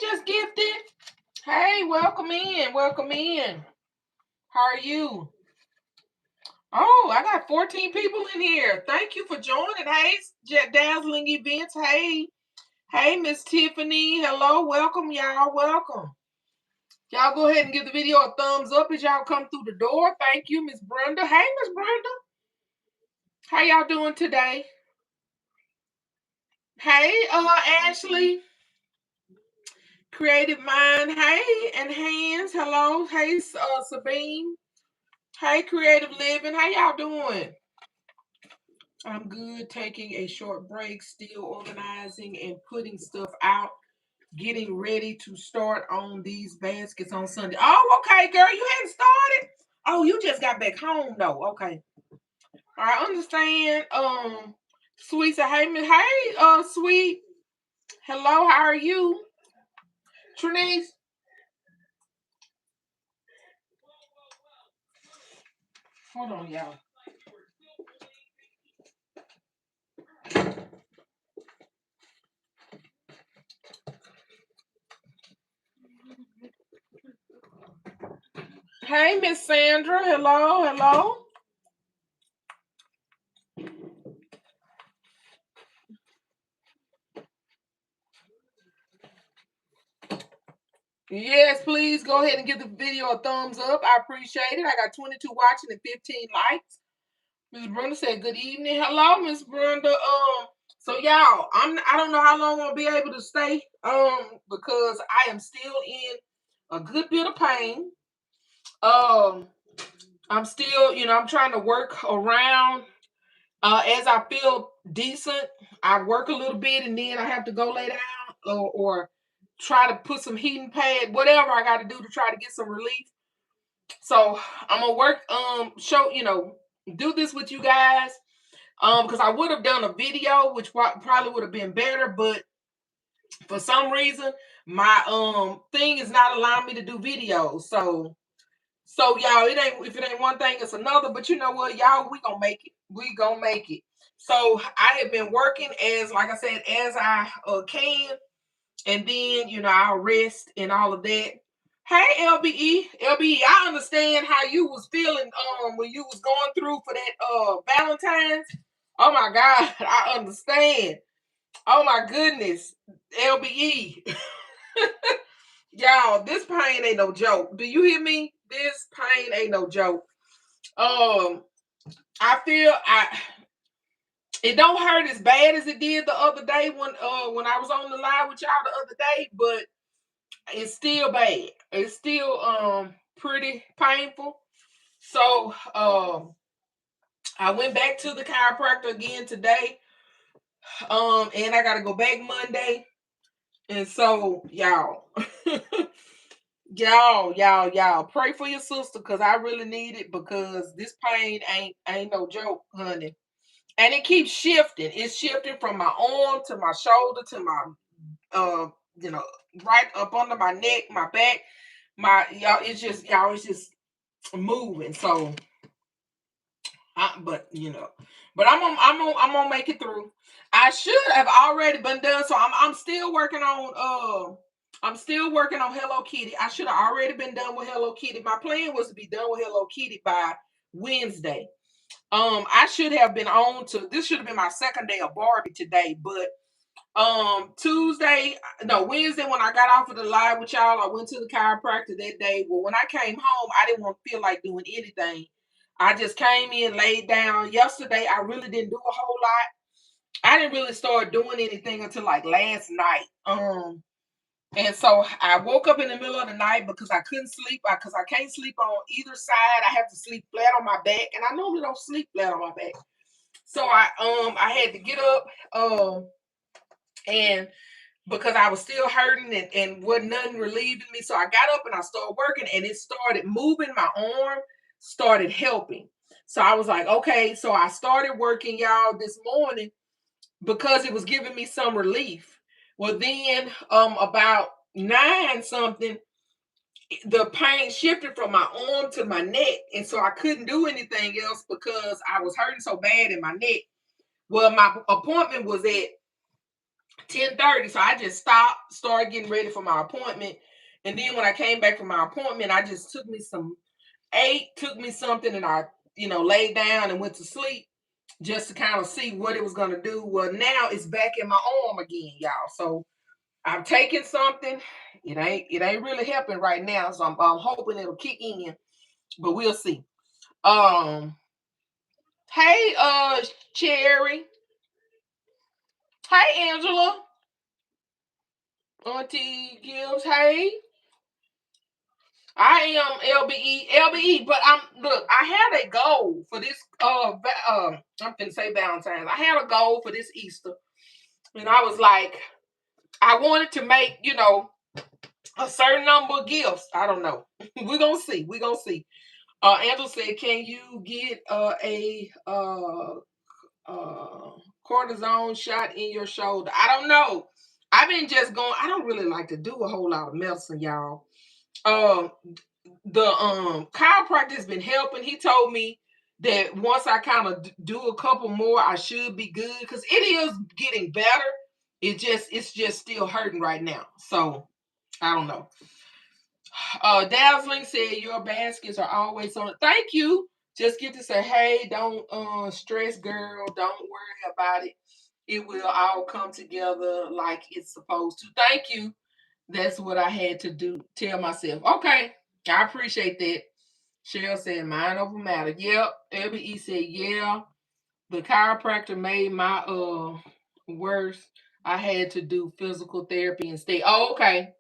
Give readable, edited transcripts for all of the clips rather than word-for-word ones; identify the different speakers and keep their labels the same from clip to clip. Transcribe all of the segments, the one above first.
Speaker 1: Just Gifted. Hey, welcome in. Welcome in. How are you? Oh, I got 14 people in here. Thank you for joining. Hey, Dazzling Events. Hey, Miss Tiffany. Hello, welcome, y'all. Welcome. Y'all go ahead and give the video a thumbs up as y'all come through the door. Thank you, Miss Brenda. Hey, Miss Brenda. How y'all doing today? Hey, Ashley. Creative Mind. Hey, and Hands. Hello. Hey, Sabine. Hey, Creative Living. How y'all doing? I'm good. Taking a short break, still organizing and putting stuff out, getting ready to start on these baskets on Sunday. Oh, okay, girl. You hadn't started? Oh, you just got back home though. Okay. I understand. Sweet say, hey, Sweet. Hello, how are you? Trinice? Hold on, y'all. Hey, Miss Sandra. Hello. Yes, please go ahead and give the video a thumbs up. I appreciate it. I got 22 watching and 15 likes. Miss Brenda said, "Good evening." Hello, Miss Brenda. So y'all, I don't know how long I'll be able to stay. Because I am still in a good bit of pain. I'm still, I'm trying to work around. As I feel decent, I work a little bit and then I have to go lay down or try to put some heating pad, whatever I got to do to try to get some relief. So I'm gonna work, do this with you guys. Because I would have done a video, which probably would have been better, but for some reason my thing is not allowing me to do videos. So y'all, if it ain't one thing, it's another. But you know what, y'all, we gonna make it. We gonna make it. So I have been working as, like I said, as I can, and then I'll rest and all of that. Hey, LBE, I understand how you was feeling when you was going through for that Valentine's. Oh my God, I understand. Oh my goodness, LBE. Y'all, this pain ain't no joke. Do you hear me? This pain ain't no joke. I feel it don't hurt as bad as it did the other day when I was on the line with y'all the other day, but it's still bad. It's still pretty painful. So I went back to the chiropractor again today. And I gotta go back Monday. And so y'all, y'all pray for your sister, because I really need it, because this pain ain't no joke, honey. And it keeps shifting. It's shifting from my arm to my shoulder to my right up under my neck, my back, it's just moving. So but I'm gonna make it through. I should have already been done. So I'm still working on Hello Kitty. I should have already been done with Hello Kitty. My plan was to be done with Hello Kitty by Wednesday. I should have been on to this. Should have been my second day of Barbie today, but Wednesday, when I got off of the live with y'all, I went to the chiropractor that day. Well, when I came home, I didn't want to feel like doing anything. I just came in, laid down. Yesterday, I really didn't do a whole lot. I didn't really start doing anything until like last night. And so I woke up in the middle of the night because I couldn't sleep. Because I can't sleep on either side. I have to sleep flat on my back, and I normally don't sleep flat on my back. So I had to get up. And because I was still hurting and wasn't nothing relieving me. So I got up and I started working, and it started moving. My arm started helping. So I was like, okay. So I started working, y'all, this morning because it was giving me some relief. Well, then about 9 something, the pain shifted from my arm to my neck. And so I couldn't do anything else because I was hurting so bad in my neck. Well, my appointment was at 10:30. So I just stopped, started getting ready for my appointment. And then when I came back from my appointment, I just took me some ate, took me something, and I, laid down and went to sleep just to kind of see what it was gonna do. Well, now it's back in my arm again, y'all. So I'm taking something. It ain't really helping right now. So I'm hoping it'll kick in, but we'll see. Um, hey, Cherry. Hey, Angela. Auntie Gibbs. Hey. I am LBE, but I had a goal for this I'm gonna say Valentine's. I had a goal for this Easter, and I was like, I wanted to make, a certain number of gifts. I don't know. We're gonna see. We're gonna see. Angela said, can you get a uh cortisone shot in your shoulder? I don't know. I've been just going, I don't really like to do a whole lot of medicine, y'all. Um the chiropractor has been helping. He told me that once I kind of do a couple more, I should be good because it is getting better. It's just still hurting right now. So I don't know. Dazzling said your baskets are always on it. Thank you. Just get to say, hey, don't stress, girl. Don't worry about it. It will all come together like it's supposed to. Thank you. That's what I had to do. Tell myself. Okay. I appreciate that. Cheryl said, mind over matter. Yep. LBE said, yeah. The chiropractor made my worse. I had to do physical therapy instead. Oh, okay.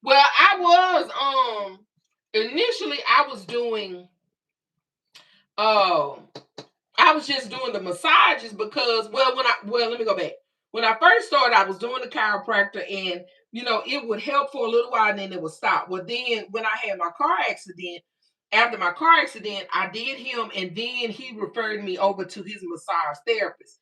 Speaker 1: Well, I was initially I was doing uh I was just doing the massages because let me go back. When I first started, I was doing the chiropractor and it would help for a little while and then it would stop. Well, then when I had my car accident, after my car accident, I did him and then he referred me over to his massage therapist.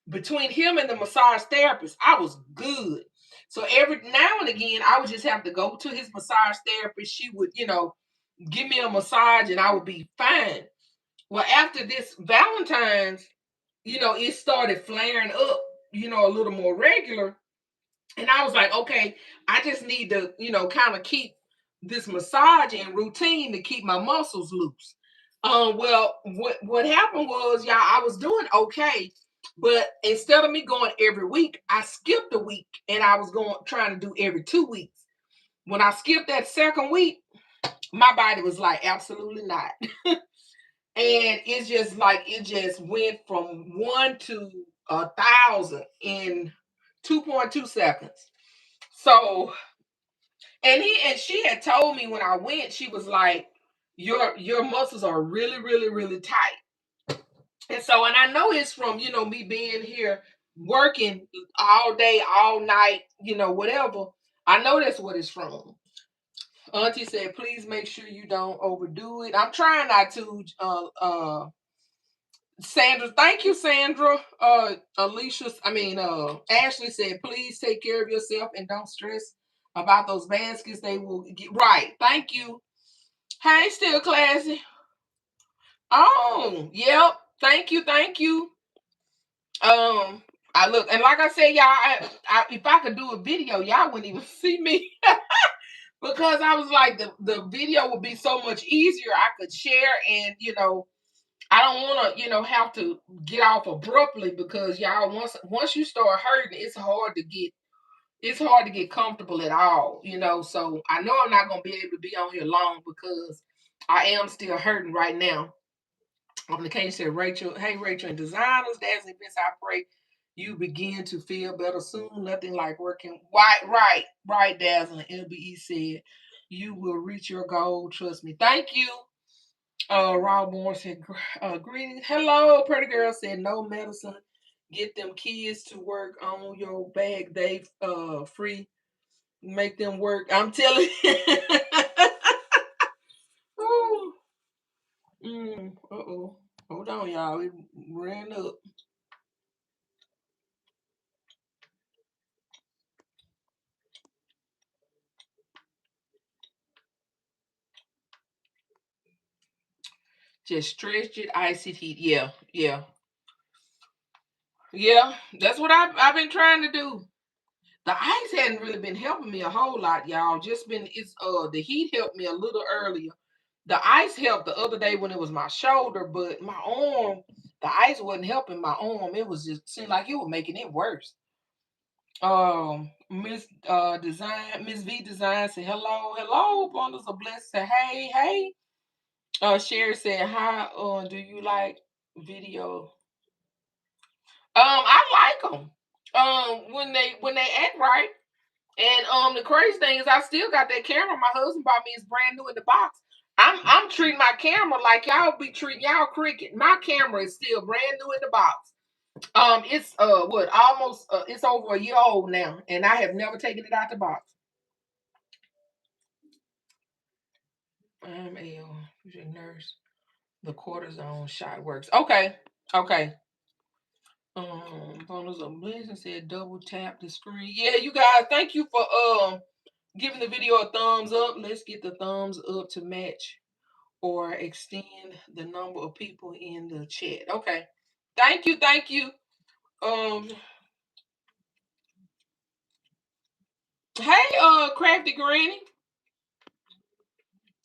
Speaker 1: Between him and the massage therapist, I was good. So every now and again, I would just have to go to his massage therapist. She would, give me a massage and I would be fine. Well, after this Valentine's, it started flaring up, a little more regular. And I was like, okay, I just need to, kind of keep this massage in routine to keep my muscles loose. Well, what happened was, y'all, I was doing okay, but instead of me going every week, I skipped a week and I was trying to do every 2 weeks. When I skipped that second week, my body was like, absolutely not. And it's just like it just went from 1 to 1,000 in 2.2 seconds. So, and she had told me when I went, she was like, your muscles are really, really, really tight. And so, and I know it's from, me being here working all day, all night, whatever. I know that's what it's from. Auntie said, please make sure you don't overdo it. I'm trying not to. Sandra, thank you, Sandra. Ashley said, please take care of yourself and don't stress about those baskets. They will get right. Thank you. Hey, still classy. Oh, yep. Thank you, thank you. I look and like I said, y'all, if I could do a video, y'all wouldn't even see me because I was like the video would be so much easier. I could share and I don't want to, have to get off abruptly because y'all once you start hurting, it's hard to get comfortable at all, So I know I'm not gonna be able to be on here long because I am still hurting right now. The case said Rachel, hey Rachel and designers, that's events I pray you begin to feel better soon. Nothing like working right, Dazzling. LBE said you will reach your goal. Trust me. Thank you. Rob Moore said, greetings. Hello, pretty girl said, no medicine. Get them kids to work on your bag. They free. Make them work. I'm telling you. Uh-oh. Hold on, y'all. It ran up. Just stretch it, ice it, heat. Yeah, yeah. Yeah, that's what I've been trying to do. The ice hadn't really been helping me a whole lot, y'all. Just been it's the heat helped me a little earlier. The ice helped the other day when it was my shoulder, but my arm, the ice wasn't helping my arm. It was just seemed like it was making it worse. Miss V Design said hello, bundles of blessings. Said hey. Sherry said hi. Do you like video? I like them. When they act right. And the crazy thing is I still got that camera my husband bought me. It's brand new in the box. I'm treating my camera like y'all be treating y'all cricket. My camera is still brand new in the box. It's what almost it's over a year old now, and I have never taken it out the box. I'm a nurse. The cortisone shot works. Okay. Bonus of Blessing said double tap the screen. Yeah, you guys, thank you for giving the video a thumbs up. Let's get the thumbs up to match or extend the number of people in the chat. Okay. Thank you. Um hey Crafty Granny.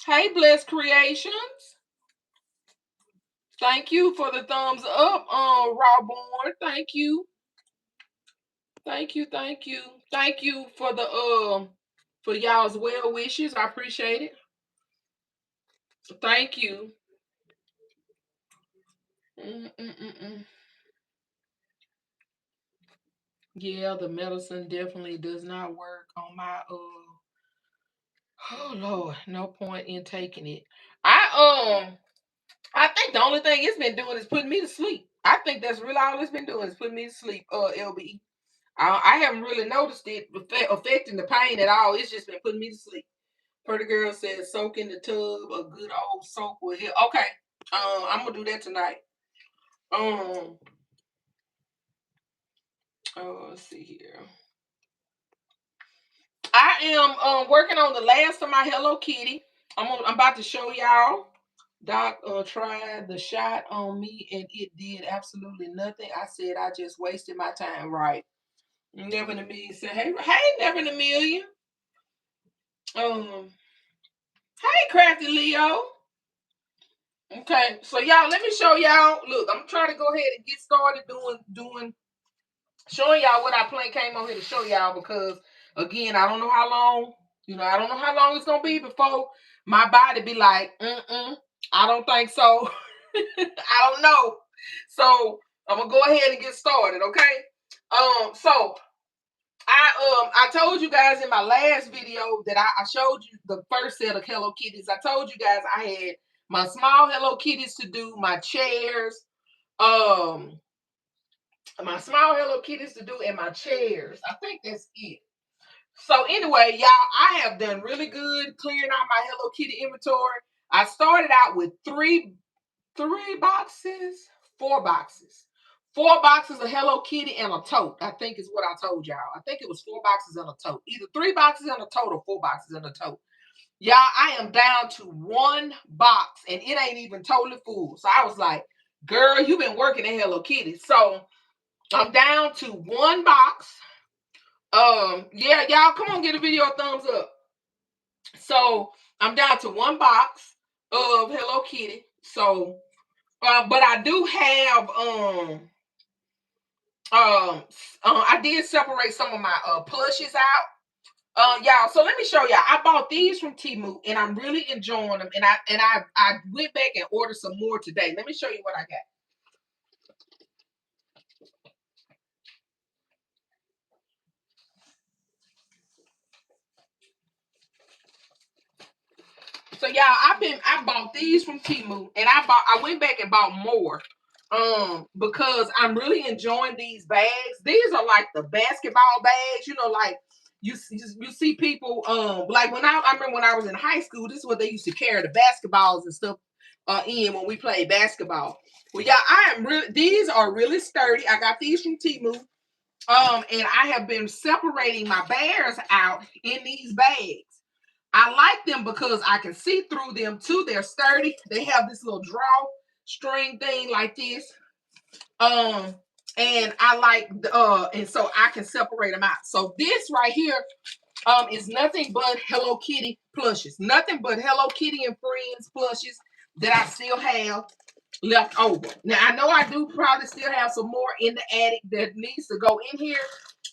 Speaker 1: Hey Blessed Creations. Thank you for the thumbs up, Rawborn. Thank you. Thank you. Thank you for the for y'all's well wishes. I appreciate it. Thank you. Mm-mm-mm-mm. Yeah, the medicine definitely does not work on my oh Lord, no point in taking it. I think the only thing it's been doing is putting me to sleep. I think that's really all it's been doing is putting me to sleep, LB. I haven't really noticed it affecting the pain at all. It's just been putting me to sleep. Pretty girl says soak in the tub, a good old soak will help. Okay. I'm gonna do that tonight. Um let's see here. I am working on the last of my Hello Kitty. I'm about to show y'all. Doc tried the shot on me and it did absolutely nothing. I said I just wasted my time. Right. Never in a million said, hey, never in a million. Um, hey, Crafty Leo. Okay, so y'all, let me show y'all. Look, I'm trying to go ahead and get started doing showing y'all what I came on here to show y'all because again, I don't know how long, I don't know how long it's gonna be before my body be like, I don't think so. I don't know. So I'm gonna go ahead and get started, okay? So I told you guys in my last video that I showed you the first set of Hello Kitties. I told you guys I had my small Hello Kitties to do, my chairs, my small Hello Kitties to do, and my chairs. I think that's it. So anyway, y'all, I have done really good clearing out my Hello Kitty inventory. I started out with three boxes, four boxes of Hello Kitty and a tote. I think is what I told y'all. I think it was 4 boxes and a tote. Either 3 boxes and a tote or 4 boxes and a tote. Y'all, I am down to 1 box and it ain't even totally full. So I was like, girl, you've been working at Hello Kitty. So I'm down to 1 box. Yeah, y'all, come on, get a video a thumbs up. So I'm down to 1 box of Hello Kitty. So, but I do have I did separate some of my plushes out. Y'all, so let me show y'all. I bought these from Temu and I'm really enjoying them. And I went back and ordered some more today. Let me show you what I got. So y'all, I bought these from Temu and I went back and bought more. Because I'm really enjoying these bags. These are like the basketball bags, like you see people like I remember when I was in high school, this is what they used to carry the basketballs and stuff in when we played basketball. Well, yeah, these are really sturdy. I got these from Temu. And I have been separating my bears out in these bags. I like them because I can see through them too. They're sturdy. They have this little drawstring thing like this. And I like and so I can separate them out. So this right here is nothing but Hello Kitty plushes. Nothing but Hello Kitty and Friends plushes that I still have left over. Now I know I do probably still have some more in the attic that needs to go in here,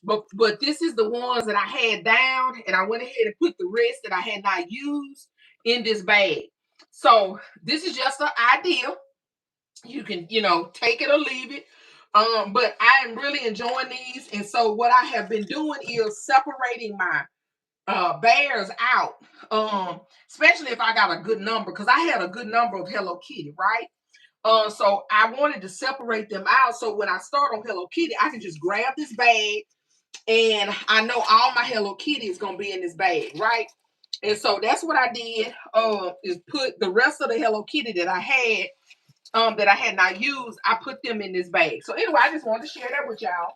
Speaker 1: but this is the ones that I had down, and I went ahead and put the rest that I had not used in this bag. So this is just an idea. You can, take it or leave it. But I am really enjoying these, and so what I have been doing is separating my bears out. Especially if I got a good number, because I had a good number of Hello Kitty, right? So I wanted to separate them out, so when I start on Hello Kitty, I can just grab this bag, and I know all my Hello Kitty is gonna be in this bag, right? And so that's what I did. Is put the rest of the Hello Kitty that I had not used. I put them in this bag. So anyway, I just wanted to share that with y'all.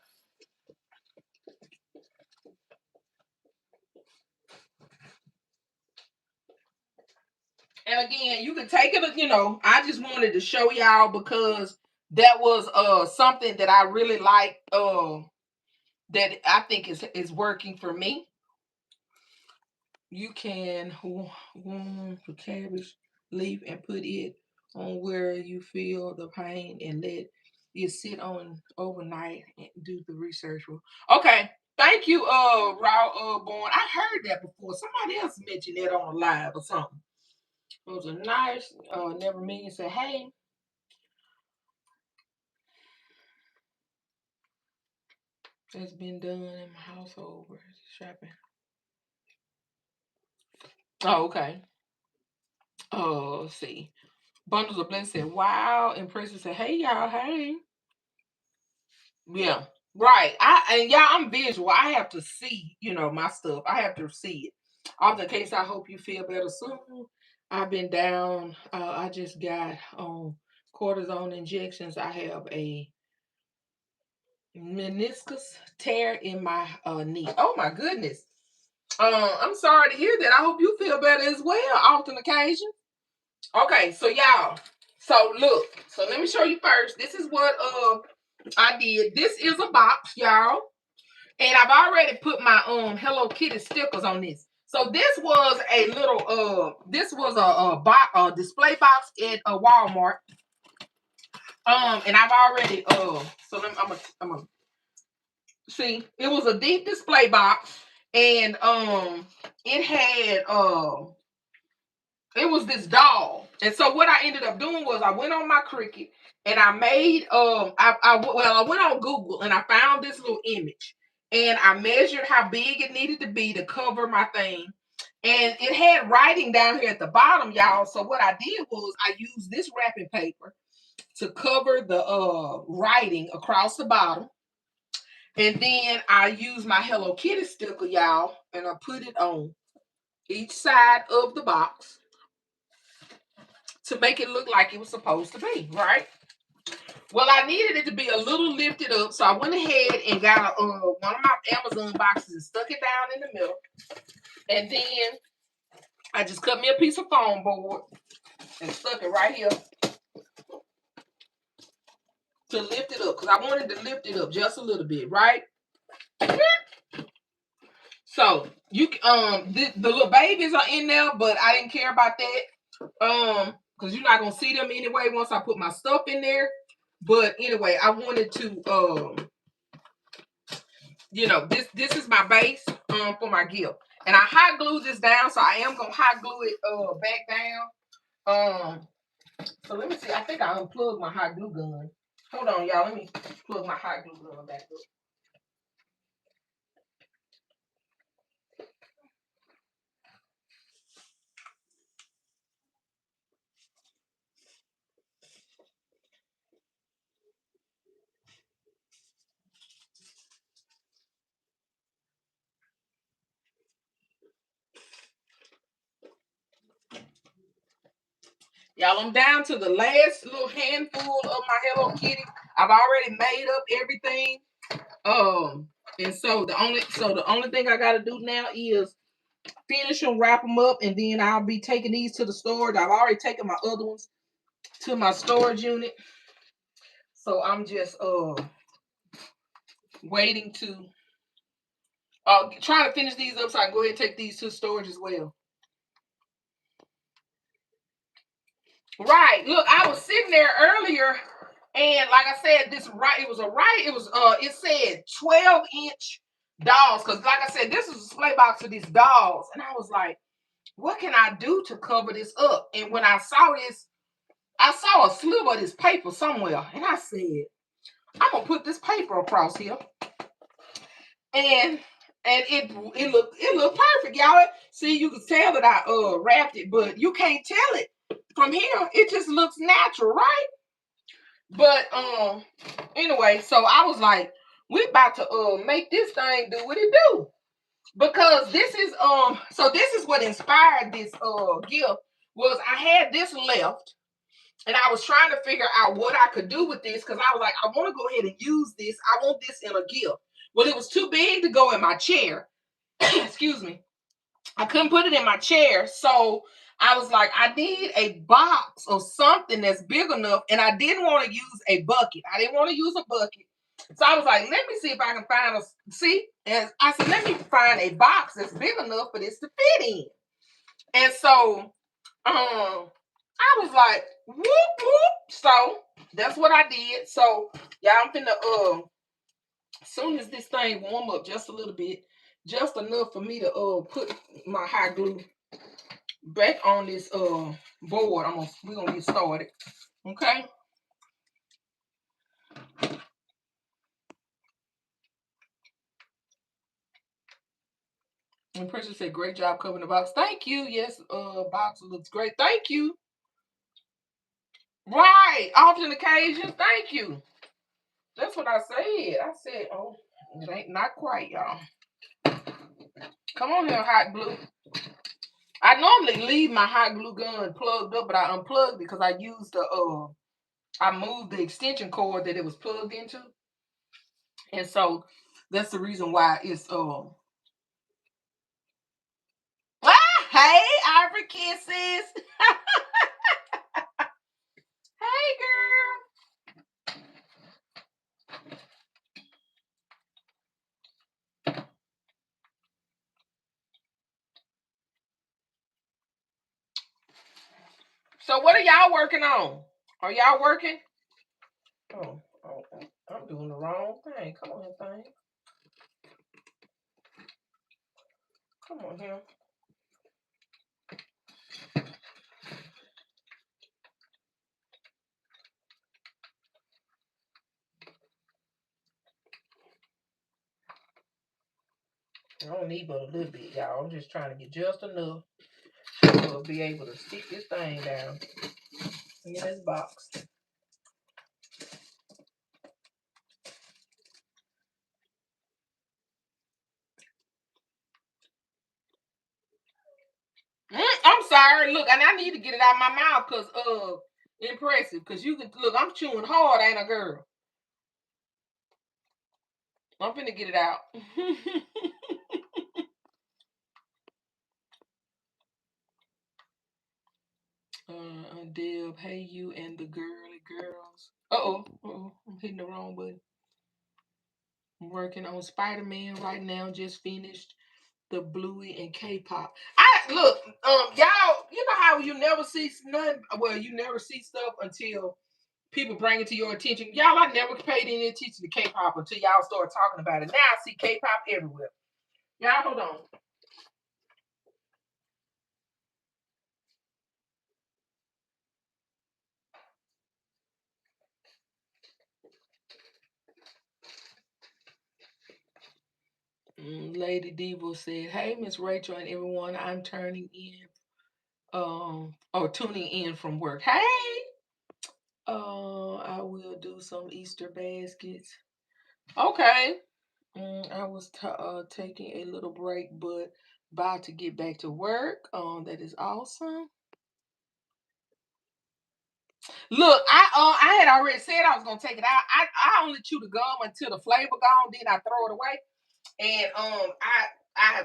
Speaker 1: And again, you can take it, I just wanted to show y'all because that was something that I really like, that I think is working for me. You can warm the cabbage leaf and put it on where you feel the pain and let it sit on overnight and do the research. Okay. Thank you, Raw Born. I heard that before. Somebody else mentioned it on a live or something. It was a nice, never mean say, hey, it's been done in my household. Where's shopping? Oh, okay. Oh, let's see. Bundles of Blessings said, wow. Impressive said, hey, y'all, hey. Yeah, right. I'm visual. I have to see, my stuff. I have to see it. All the case, I hope you feel better soon. I've been down. I just got cortisone injections. I have a meniscus tear in my knee. Oh my goodness. I'm sorry to hear that. I hope you feel better as well, often occasion. Okay, so y'all. So look. So let me show you first. This is what I did. This is a box, y'all. And I've already put my Hello Kitty stickers on this. So this was a little this was a display box at a Walmart. And I've already so I'm gonna see, it was a deep display box, and it had it was this doll. And so what I ended up doing was I went on my Cricut and I made I went on Google and I found this little image, and I measured how big it needed to be to cover my thing. And it had writing down here at the bottom, y'all. So what I did was I used this wrapping paper to cover the writing across the bottom. And then I used my Hello Kitty sticker, y'all, and I put it on each side of the box to make it look like it was supposed to be, right? Well, I needed it to be a little lifted up, so I went ahead and got one of my Amazon boxes and stuck it down in the middle. And then I just cut me a piece of foam board and stuck it right here to lift it up, because I wanted to lift it up just a little bit, right? So you the little babies are in there, but I didn't care about that. Because you're not gonna see them anyway once I put my stuff in there. But anyway, I wanted to this is my base for my gift. And I hot glue this down, so I am gonna hot glue it back down. So let me see. I think I unplugged my hot glue gun. Hold on, y'all. Let me plug my hot glue gun back up. Y'all, I'm down to the last little handful of my Hello Kitty. I've already made up everything. And so the only thing I gotta do now is finish them, wrap them up, and then I'll be taking these to the storage. I've already taken my other ones to my storage unit. So I'm just waiting to trying to finish these up so I can go ahead and take these to storage as well. Right. Look, I was sitting there earlier, and like I said, it said 12-inch dolls. Because like I said, this is a display box for these dolls. And I was like, what can I do to cover this up? And when I saw this, I saw a sliver of this paper somewhere. And I said, I'm gonna put this paper across here. And it looked perfect, y'all. See, you can tell that I wrapped it, but you can't tell it from here. It just looks natural, right? But anyway, so I was like, we about to make this thing do what it do. Because this is so this is what inspired this gift. Was I had this left, and I was trying to figure out what I could do with this, because I was like, I want to go ahead and use this. I want this in a gift. Well, it was too big to go in my chair. Excuse me. I couldn't put it in my chair. So I was like, I need a box or something that's big enough. And I didn't want to use a bucket. I didn't want to use a bucket. So I was like, let me see if I can find and I said, let me find a box that's big enough for this to fit in. And so I was like, whoop, whoop. So that's what I did. So yeah, I'm finna as soon as this thing warm up just a little bit, just enough for me to put my hot glue back on this board. We're gonna get started. Okay. And Princess said, great job covering the box. Thank you. Yes, box looks great. Thank you. Right. Alternate occasions. Thank you. That's what I said. I said, oh, it ain't not quite, y'all. Come on here, hot glue. I normally leave my hot glue gun plugged up, but I unplugged it because I used I moved the extension cord that it was plugged into. And so that's the reason why it's hey, Ivory Kisses. Hey girl. So what are y'all working on? Are y'all working? Oh, I'm doing the wrong thing. Come on here, thing. Come on here. I don't need but a little bit, y'all. I'm just trying to get just enough to be able to stick this thing down in this box. I'm sorry. Look, and I need to get it out of my mouth because impressive. Because you can look, I'm chewing hard, ain't I, girl? I'm finna get it out. Deb, hey you and the girly girls. Uh-oh, I'm hitting the wrong button. I'm working on Spider-Man right now. Just finished the Bluey and K-pop. I look, y'all. You know how you never see none. Well, you never see stuff until people bring it to your attention. Y'all, I never paid any attention to K-pop until y'all start talking about it. Now I see K-pop everywhere. Y'all, hold on. Lady Diva said, "Hey, Miss Rachel and everyone. I'm turning in, or tuning in from work. Hey, I will do some Easter baskets. Okay. I was taking a little break, but about to get back to work. That is awesome. Look, I had already said I was gonna take it out. I only chew the gum until the flavor gone, then I throw it away. And I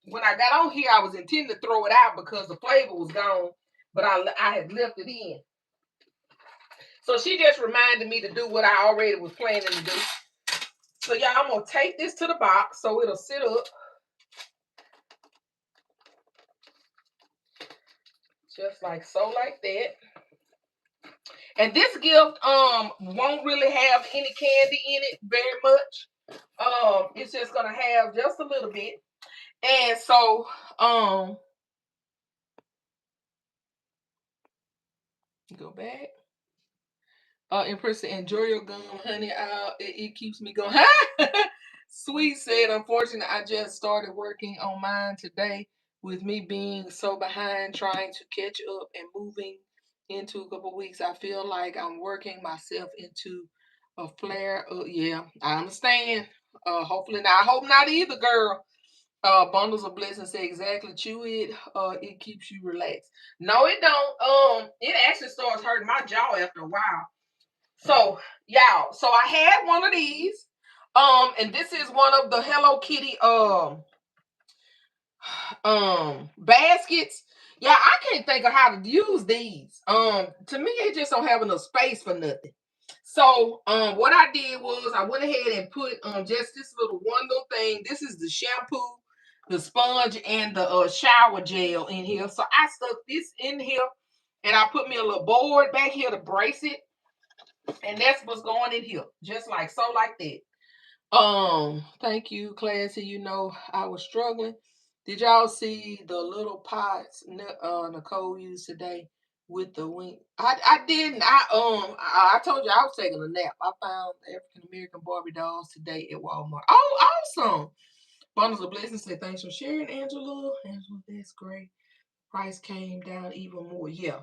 Speaker 1: when I got on here, I was intending to throw it out because the flavor was gone, but I had left it in. So she just reminded me to do what I already was planning to do. So yeah, I'm gonna take this to the box so it'll sit up. Just like so, like that. And this gift won't really have any candy in it very much. It's just gonna have just a little bit. And so go back. Empress said, enjoy your gum, honey. It keeps me going. Sweet said, unfortunately, I just started working on mine today. With me being so behind, trying to catch up and moving into a couple weeks, I feel like I'm working myself into a flare. Yeah, I understand. Hopefully not. I hope not either, girl. Bundles of blessings say exactly. Chew it. It keeps you relaxed. No, it don't. It actually starts hurting my jaw after a while. So, y'all, so I had one of these. And this is one of the Hello Kitty baskets. Yeah, I can't think of how to use these. To me, it just don't have enough space for nothing. So what I did was I went ahead and put just this one little thing. This is the shampoo, the sponge, and the shower gel in here. So I stuck this in here, and I put me a little board back here to brace it. And that's what's going in here, just like so, like that. Thank you, Classy. You know, I was struggling. Did y'all see the little pots Nicole used today with the wing? I didn't. I told you I was taking a nap. I found African American Barbie dolls today at Walmart. Oh, awesome. Bundles of blessings say thanks for sharing, Angela. Angela, that's great. Price came down even more. Yeah.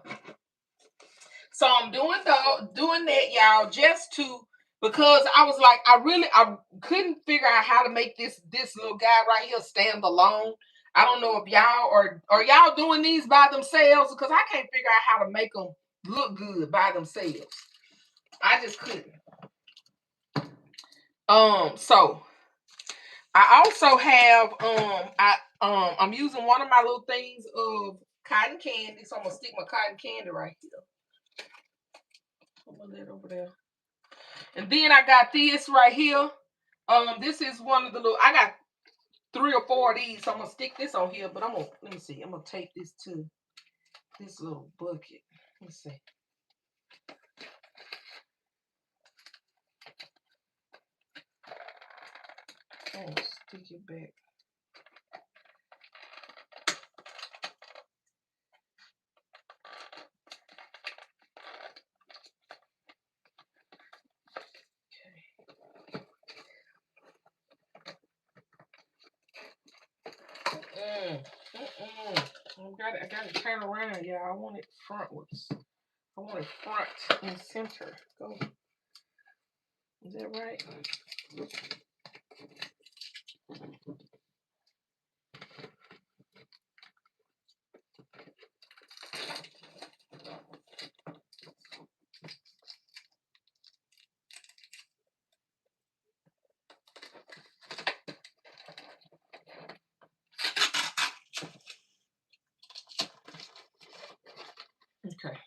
Speaker 1: So I'm doing that, y'all, just to, because I was like, I couldn't figure out how to make this little guy right here stand alone. I don't know if y'all are y'all doing these by themselves, because I can't figure out how to make them look good by themselves. I just couldn't. So I also have I'm using one of my little things of cotton candy, so I'm gonna stick my cotton candy right here. Put that over there. And then I got this right here. This is one of the little, I got 3 or 4 of these. So I'm gonna stick this on here, but let me see. I'm gonna take this to this little bucket. Let's see. I'm gonna stick it back. I gotta turn around, y'all. I want it frontwards. I want it front and center. Go. Is that right? Okay.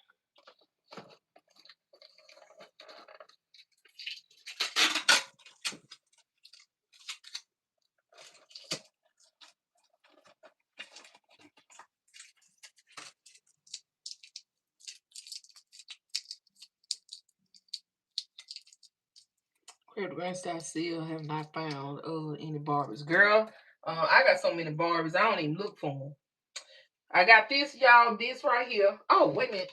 Speaker 1: I still have not found any Barbies. Girl, I got so many Barbies, I don't even look for them. I got this, y'all, this right here. Oh, wait a minute.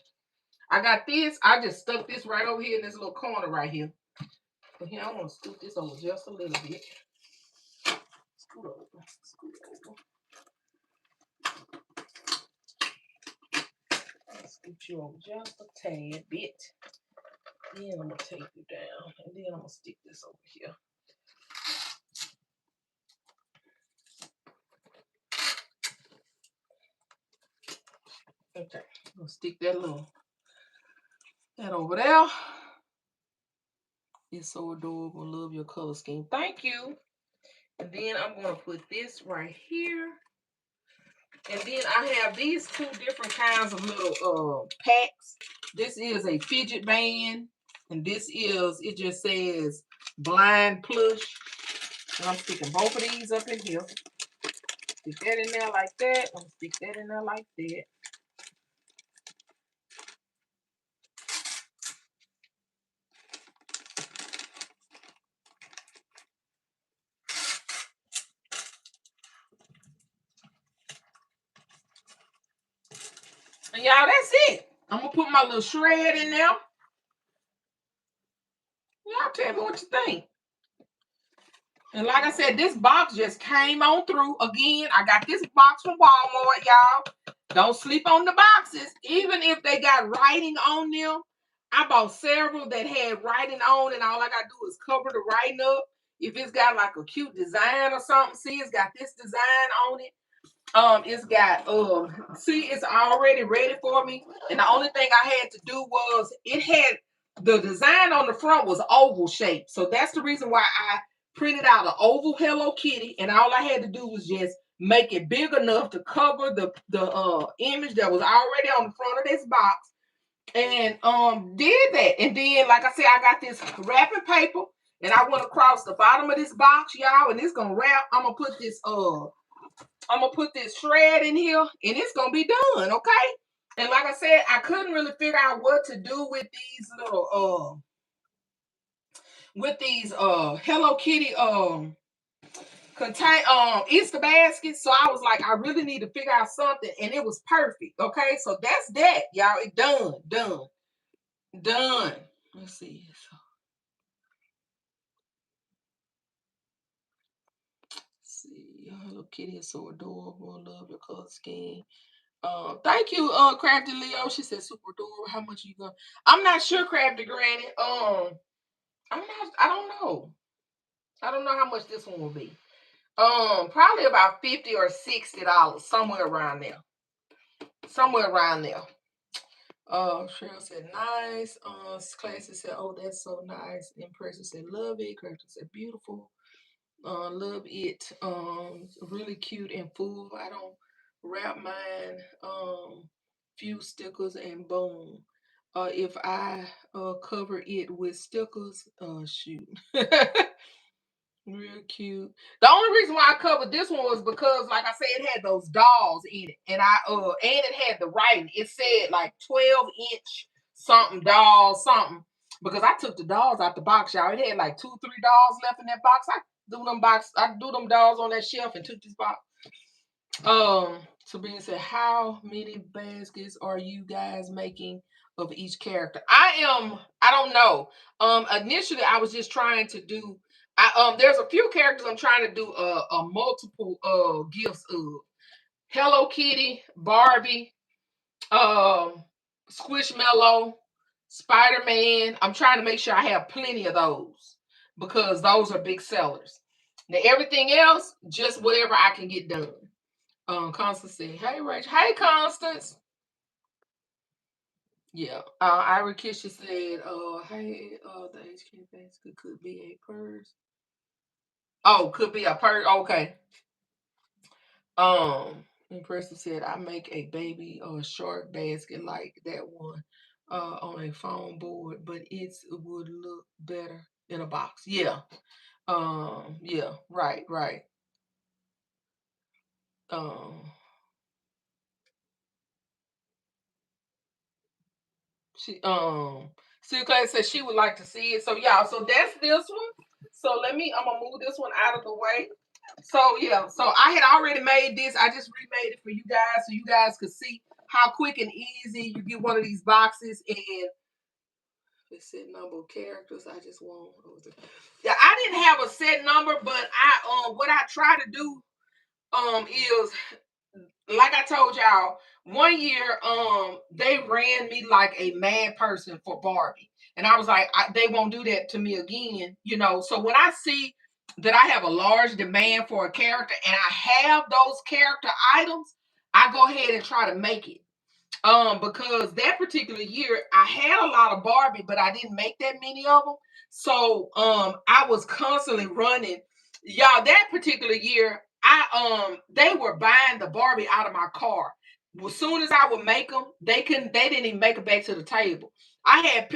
Speaker 1: I got this. I just stuck this right over here in this little corner right here. But here, I'm going to scoot this over just a little bit. Scoot over. Scoot over. Scoot you over just a tad bit. Then I'm going to take you down. And then I'm going to stick this over here. Okay. I'm going to stick that over there. It's so adorable. Love your color scheme. Thank you. And then I'm going to put this right here. And then I have these 2 different kinds of little packs. This is a fidget band. And this is, it just says blind plush. And I'm sticking both of these up in here. Stick that in there like that. I'm stick that in there like that. And y'all, that's it. I'm gonna put my little shred in there. Y'all tell me what you think. And like I said, this box just came on through. Again, I got this box from Walmart, y'all. Don't sleep on the boxes. Even if they got writing on them, I bought several that had writing on, and all I gotta do is cover the writing up. If it's got like a cute design or something, see, it's got this design on it. It's got see, it's already ready for me. And the only thing I had to do was it had the design on the front was oval shaped. So that's the reason why I printed out an oval Hello Kitty, and all I had to do was just make it big enough to cover the image that was already on the front of this box. And did that. And then, like I said, I got this wrapping paper, and I went across the bottom of this box, y'all, and it's gonna wrap. I'm gonna put this shred in here, and it's gonna be done, okay? And like I said, I couldn't really figure out what to do with these little Hello Kitty contain Easter baskets. So I was like, I really need to figure out something, and it was perfect. Okay, so that's that, y'all. It done. Let's see. See, Hello Kitty is so adorable. Love your color scheme. Thank you, Crafty Leo. She said super adorable. How much you go? I'm not sure, Crafty Granny. I'm not. I don't know. I don't know how much this one will be. Probably about $50 or $60, somewhere around there. Somewhere around there. Cheryl said nice. Classy said, oh, that's so nice. Impressive said love it. Crafty said beautiful. Love it. Really cute and full. I don't wrap mine. Few stickers and boom. If I cover it with stickers, shoot. Real cute. The only reason why I covered this one was because, like I said, it had those dolls in it, and and it had the writing. It said like 12-inch something dolls something. Because I took the dolls out the box, y'all. It had like 2, 3 dolls left in that box. I do them dolls on that shelf and took this box. Sabrina said, how many baskets are you guys making of each character? I don't know. Initially I was just trying to do there's a few characters I'm trying to do a multiple gifts of. Hello Kitty, Barbie, Squishmallow, Spider-Man. I'm trying to make sure I have plenty of those because those are big sellers. Now everything else, just whatever I can get done. Constance said, hey Rachel. Hey Constance. Yeah. Ira Kisha said, hey, the HK basket could be a purse. Oh, could be a purse. Okay. Impressive said, I make a baby or a short basket like that one on a foam board, but it would look better in a box. Yeah. Yeah, right. Um She Sue Clay said she would like to see it. So y'all, so that's this one. So I'm gonna move this one out of the way. So yeah, so I had already made this. I just remade it for you guys so you guys could see how quick and easy you get one of these boxes. And the set number of characters. I just want. Yeah, I didn't have a set number, but what I try to do is like I told y'all, one year, they ran me like a mad person for Barbie. And I was like, they won't do that to me again, you know. So when I see that I have a large demand for a character and I have those character items, I go ahead and try to make it. Because that particular year I had a lot of Barbie, but I didn't make that many of them. So I was constantly running. Y'all, that particular year, they were buying the Barbie out of my car. As soon as I would make them, they didn't even make it back to the table. I had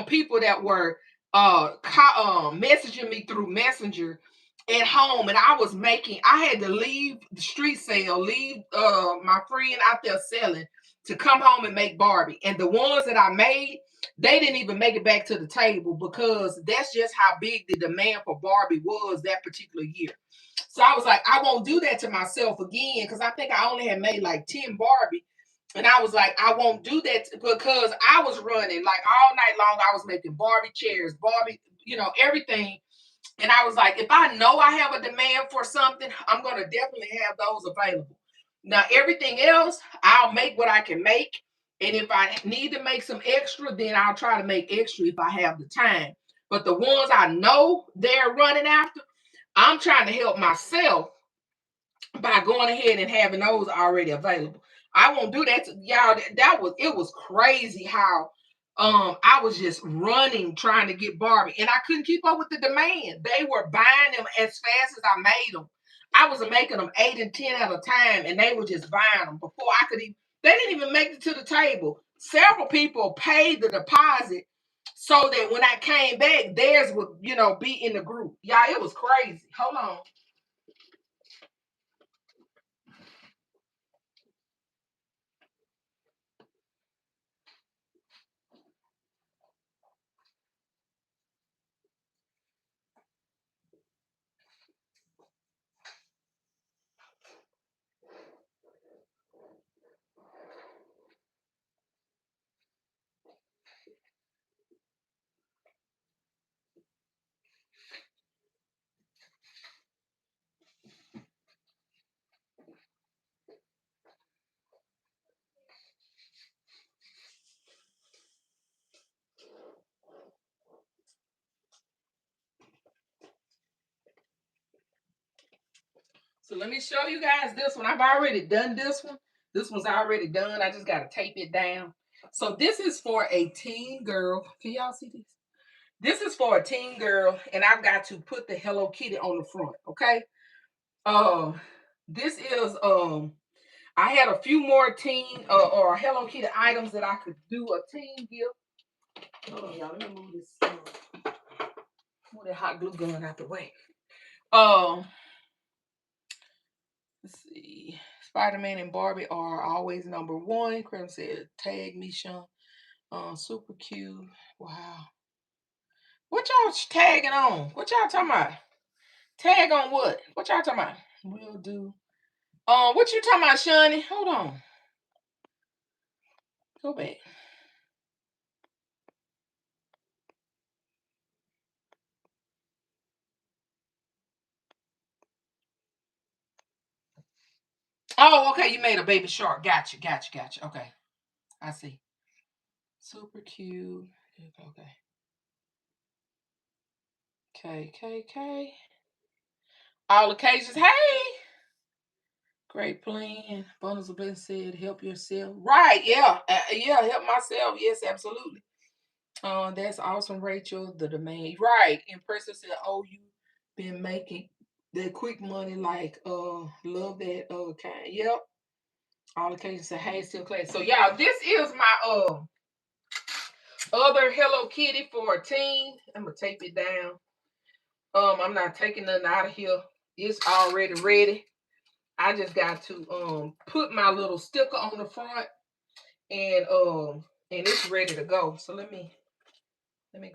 Speaker 1: people that were messaging me through Messenger, at home, and I had to leave the street sale, leave my friend out there selling to come home and make Barbie. And the ones that I made, they didn't even make it back to the table because that's just how big the demand for Barbie was that particular year. So I was like, I won't do that to myself again because I think I only had made like 10 Barbie. And I was like, I won't do that because I was running like all night long. I was making Barbie chairs, Barbie, everything. And I was like, if I know I have a demand for something, I'm going to definitely have those available. Now, everything else, I'll make what I can make. And if I need to make some extra, then I'll try to make extra if I have the time. But the ones I know they're running after, I'm trying to help myself by going ahead and having those already available. I won't do that to y'all. It was crazy how I was just running trying to get Barbie and I couldn't keep up with the demand. They were buying them as fast as I made them. I was making them 8 and 10 at a time and they were just buying them before I could even they didn't even make it to the table. Several people paid the deposit so that when I came back, theirs would, be in the group. Yeah, it was crazy. Hold on. So let me show you guys this one. I've already done this one. This one's already done. I just got to tape it down. So this is for a teen girl. Can y'all see this? This is for a teen girl, and I've got to put the Hello Kitty on the front. Okay. Uh, this is I had a few more teen or Hello Kitty items that I could do a teen gift. Hold on, y'all. Let me move this. Move that hot glue gun out the way. Um, let's see. Spider-Man and Barbie are always number one. Crim said, tag me, Sean. Super cute. Wow. What y'all tagging on? What y'all talking about? Tag on what? What y'all talking about? Will do. What you talking about, Shani? Hold on. Go back. Oh, okay. You made a baby shark. Gotcha. Okay. I see. Super cute. Okay. K. All occasions. Hey. Great plan. Bonus of Blessing said, help yourself. Right. Yeah. Yeah. Help myself. Yes, absolutely. That's awesome, Rachel. The demand. Right. Impressive said, oh, you been making that quick money like love that kind. Yep. All occasions say, hey, still class. So y'all, this is my other Hello Kitty for a teen. I'm gonna tape it down. I'm not taking nothing out of here. It's already ready. I just got to put my little sticker on the front and it's ready to go. So let me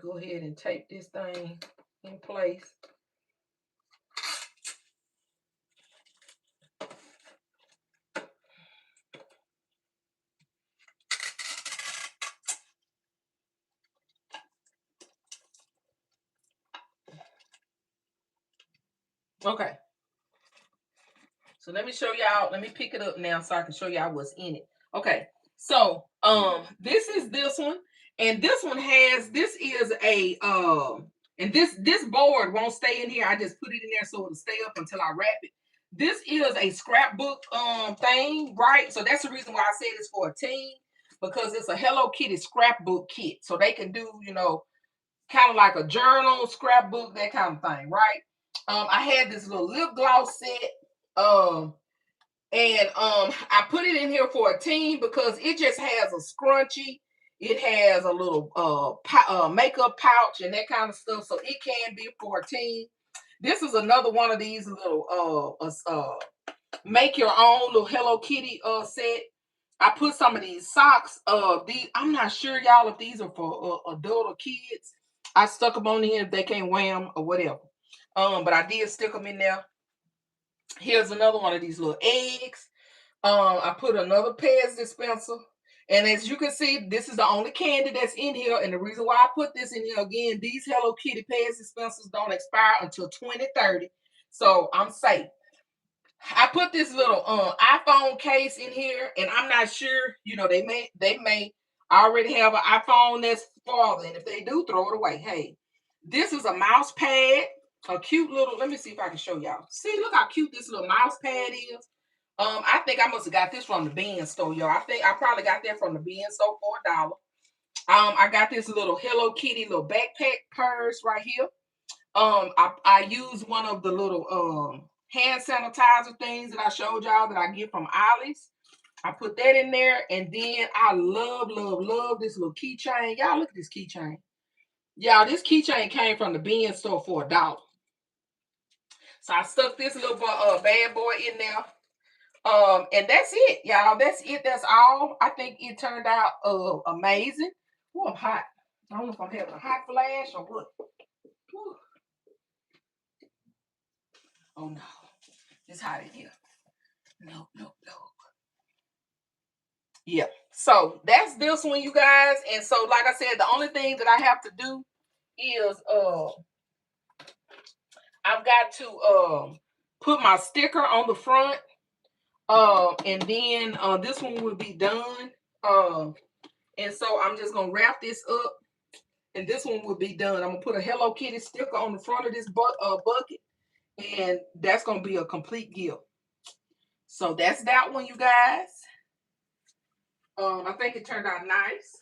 Speaker 1: go ahead and tape this thing in place. Okay. So let me show y'all. Let me pick it up now so I can show y'all what's in it. Okay. So this is this one. And this is a and this board won't stay in here. I just put it in there so it'll stay up until I wrap it. This is a scrapbook thing, right? So that's the reason why I said it's for a teen, because it's a Hello Kitty scrapbook kit. So they can do, kind of like a journal, scrapbook, that kind of thing, right? I had this little lip gloss set. I put it in here for a teen because it just has a scrunchie. It has a little makeup pouch and that kind of stuff. So it can be for a teen. This is another one of these little make your own little Hello Kitty set. I put some of these socks. These I'm not sure y'all if these are for adult or kids. I stuck them on here if they can't wear them or whatever. But I did stick them in there. Here's another one of these little eggs. I put another Pez dispenser. And as you can see, this is the only candy that's in here. And the reason why I put this in here again, these Hello Kitty Pez dispensers don't expire until 2030. So I'm safe. I put this little iPhone case in here, and I'm not sure. They may already have an iPhone that's farther, and if they do, throw it away. Hey, this is a mouse pad, a cute little. Let me see if I can show y'all. See, look how cute this little mouse pad is. I think I must have got this from the bin store, y'all. I think I probably got that from the bin store for $1. I got this little Hello Kitty little backpack purse right here. I use one of the little hand sanitizer things that I showed y'all that I get from Ollie's. I put that in there, and then I love this little keychain. Y'all look at this keychain. Y'all, this keychain came from the bin store for $1. So I stuck this little bad boy in there. And that's it, y'all. That's it. That's all. I think it turned out amazing. Oh, I'm hot. I don't know if I'm having a hot flash or what. Whew. Oh no, it's hot in here. No. Yeah. So that's this one, you guys. And so, like I said, the only thing that I have to do is I've got to put my sticker on the front. And then this one will be done. And so I'm just gonna wrap this up, and this one will be done. I'm gonna put a Hello Kitty sticker on the front of this bucket, and that's gonna be a complete gift. So that's that one, you guys. I think it turned out nice.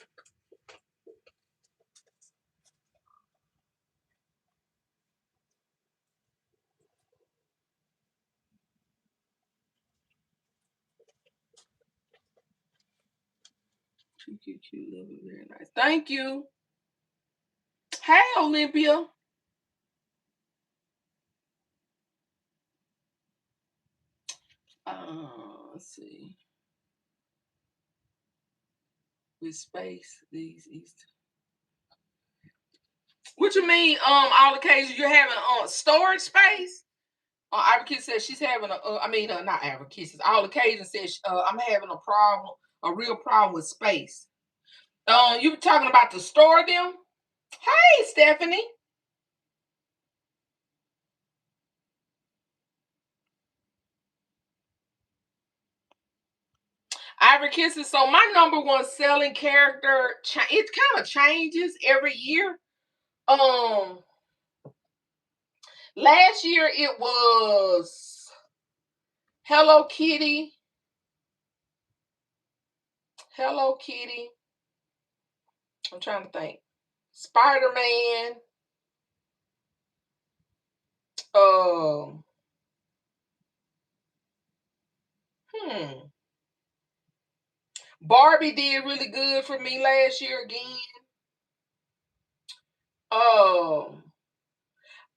Speaker 1: Cute, lovely, very nice. Thank you. Hey, Olympia. Let's see. With space, these Easter. What you mean? All occasions you're having storage space. Ivory Kiss says she's having not Ivory Kisses. All occasions says I'm having a real problem with space. You were talking about to store them? Hey, Stephanie. Ivory Kisses. So my number one selling character, it kind of changes every year. Last year it was Hello Kitty. Hello Kitty. I'm trying to think. Spider-Man. Um. Barbie did really good for me last year again.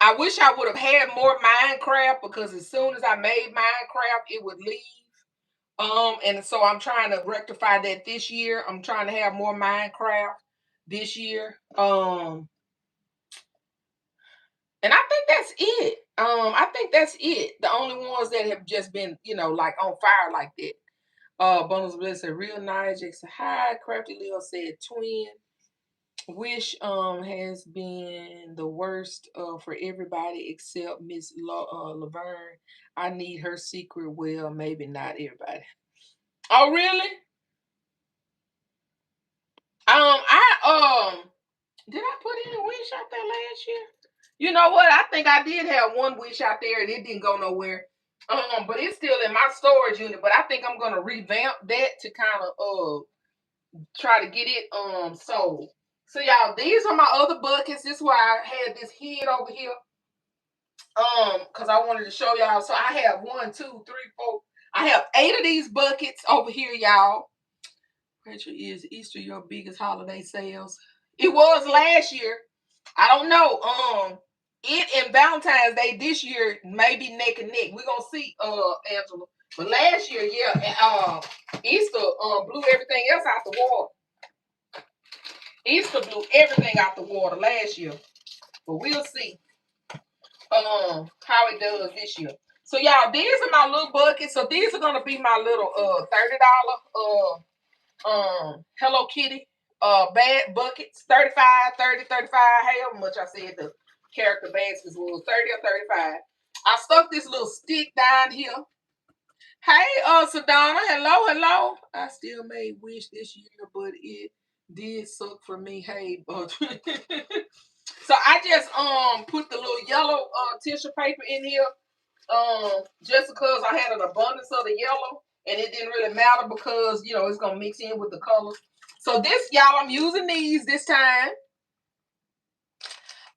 Speaker 1: I wish I would have had more Minecraft, because as soon as I made Minecraft, it would leave. And so I'm trying to rectify that this year. I'm trying to have more Minecraft this year. And I think that's it. I think that's it. The only ones that have just been, like on fire like that. Bundles of Bliss said real nice. Jackson hi. Crafty Leo said twin. Wish has been the worst for everybody except Miss Laverne. I need her secret. Well, maybe not everybody. Oh, really? I did I put any wish out there last year? You know what? I think I did have one wish out there, and it didn't go nowhere. But it's still in my storage unit. But I think I'm gonna revamp that to kind of try to get it sold. So y'all, these are my other buckets. This is why I had this head over here. Because I wanted to show y'all. So I have 1, 2, 3, 4. I have 8 of these buckets over here, y'all. Rachel, is Easter your biggest holiday sales? It was last year. I don't know. It and Valentine's Day this year may be neck and neck. We're gonna see, Angela. But last year, yeah, Easter blew everything else out the water. Easter blew everything out the water last year. But we'll see how it does this year. So y'all, these are my little buckets. So these are gonna be my little $30 Hello Kitty bag buckets. 35, 30, 35, however much I said the character baskets was, 30 or 35. I stuck this little stick down here. Hey, Sedona, hello. I still made wish this year, but it did suck for me. Hey, but so I just put the little yellow tissue paper in here just because I had an abundance of the yellow and it didn't really matter because it's gonna mix in with the colors. So this, y'all, I'm using these this time.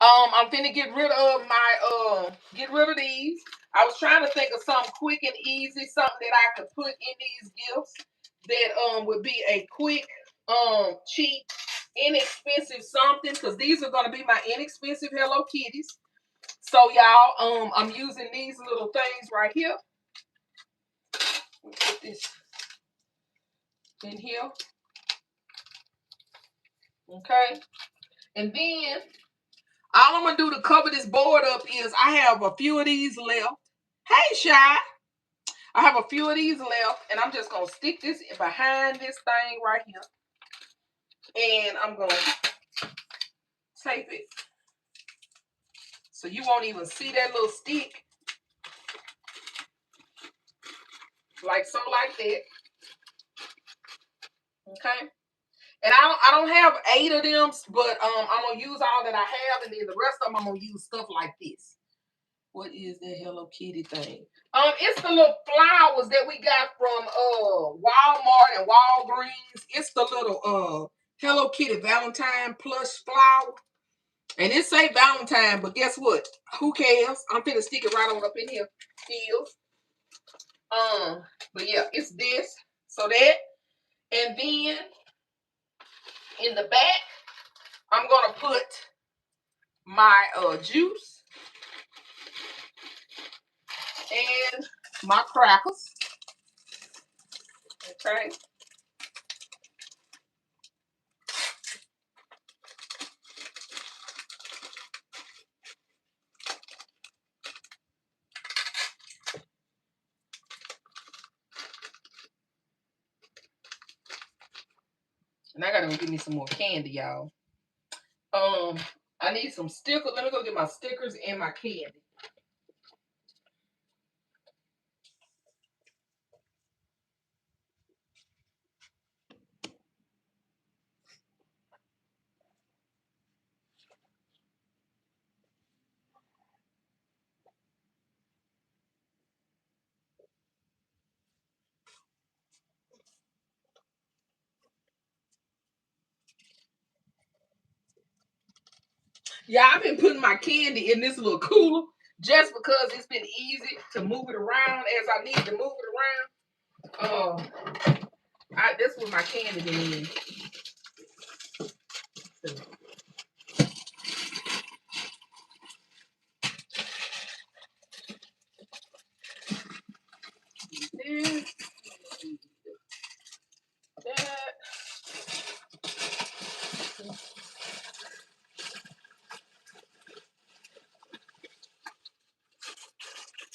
Speaker 1: I'm finna get rid of these. I was trying to think of something quick and easy, something that I could put in these gifts that would be a quick, cheap, inexpensive something, because these are gonna be my inexpensive Hello Kitties. So y'all, I'm using these little things right here. Put this in here. Okay. And then all I'm gonna do to cover this board up is I have a few of these left. Hey, Shy. I have a few of these left, and I'm just gonna stick this behind this thing right here. And I'm gonna tape it so you won't even see that little stick. Like so, like that. Okay. And I don't have 8 of them, but I'm gonna use all that I have, and then the rest of them I'm gonna use stuff like this. What is that Hello Kitty thing? It's the little flowers that we got from Walmart and Walgreens. It's the little Hello Kitty Valentine plush flower. And it say Valentine, but guess what? Who cares? I'm finna stick it right on up in here. Still. But yeah, it's this. So that. And then in the back, I'm gonna put my juice and my crackers. Okay. And I gotta go get me some more candy, y'all. I need some stickers. Let me go get my stickers and my candy. Yeah, I've been putting my candy in this little cooler just because it's been easy to move it around as I need to move it around. This was my candy in. This, that.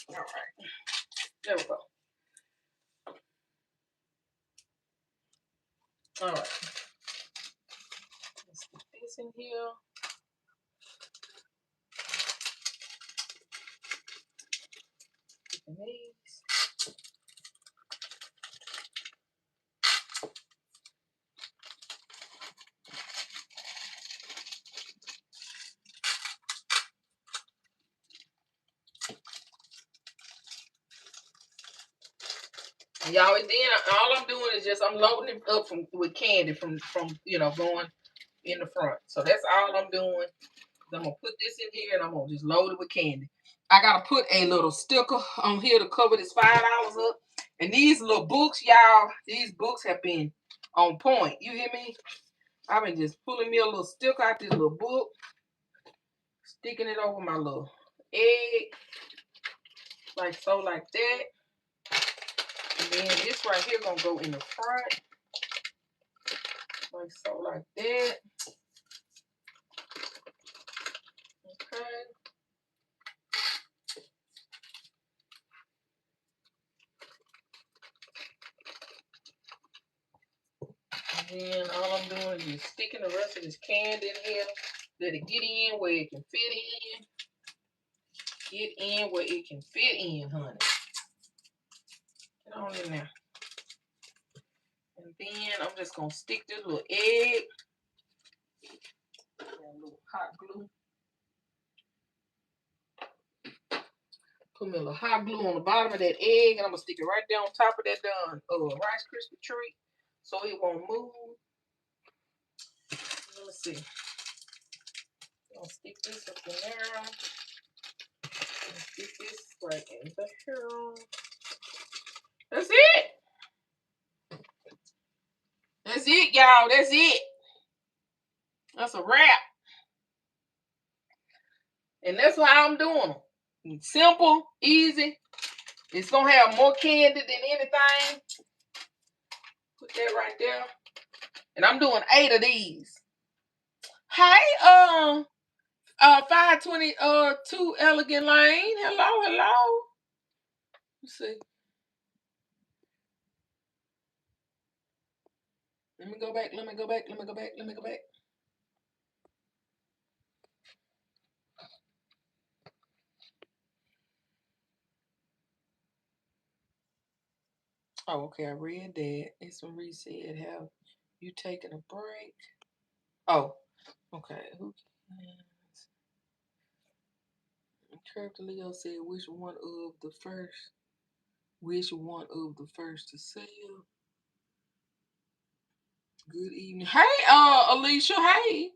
Speaker 1: All right, there we go. All right, let's put this in here. These. Y'all, and then all I'm doing is just I'm loading it up with candy from going in the front. So that's all I'm doing. I'm gonna put this in here and I'm gonna just load it with candy. I gotta put a little sticker on here to cover this $5 up. And these little books, y'all, these books have been on point. You hear me? I've been just pulling me a little sticker out this little book, sticking it over my little egg, like so, like that. And then this right here gonna go in the front, like so, like that. Okay. And then all I'm doing is just sticking the rest of this candy in here. Let it get in where it can fit in. Get in where it can fit in, honey. Get on in there. And then I'm just gonna stick this little egg. And a little hot glue. Put me a little hot glue on the bottom of that egg, and I'm gonna stick it right there on top of that Rice Krispie treat, so it won't move. Let me see. I'm gonna stick this up in there. Stick this right in here. That's it. That's it, y'all. That's it. That's a wrap. And that's how I'm doing them. Simple, easy. It's gonna have more candy than anything. Put that right there. And I'm doing 8 of these. Hey, 522 Elegant Lane. Hello. Let's see. Let me go back. Oh, okay, I read that. It's when Reese said, have you taken a break? Oh, okay. Who cares? Character Leo said, which one of the first to sell? Good evening. Hey, Alicia, hey.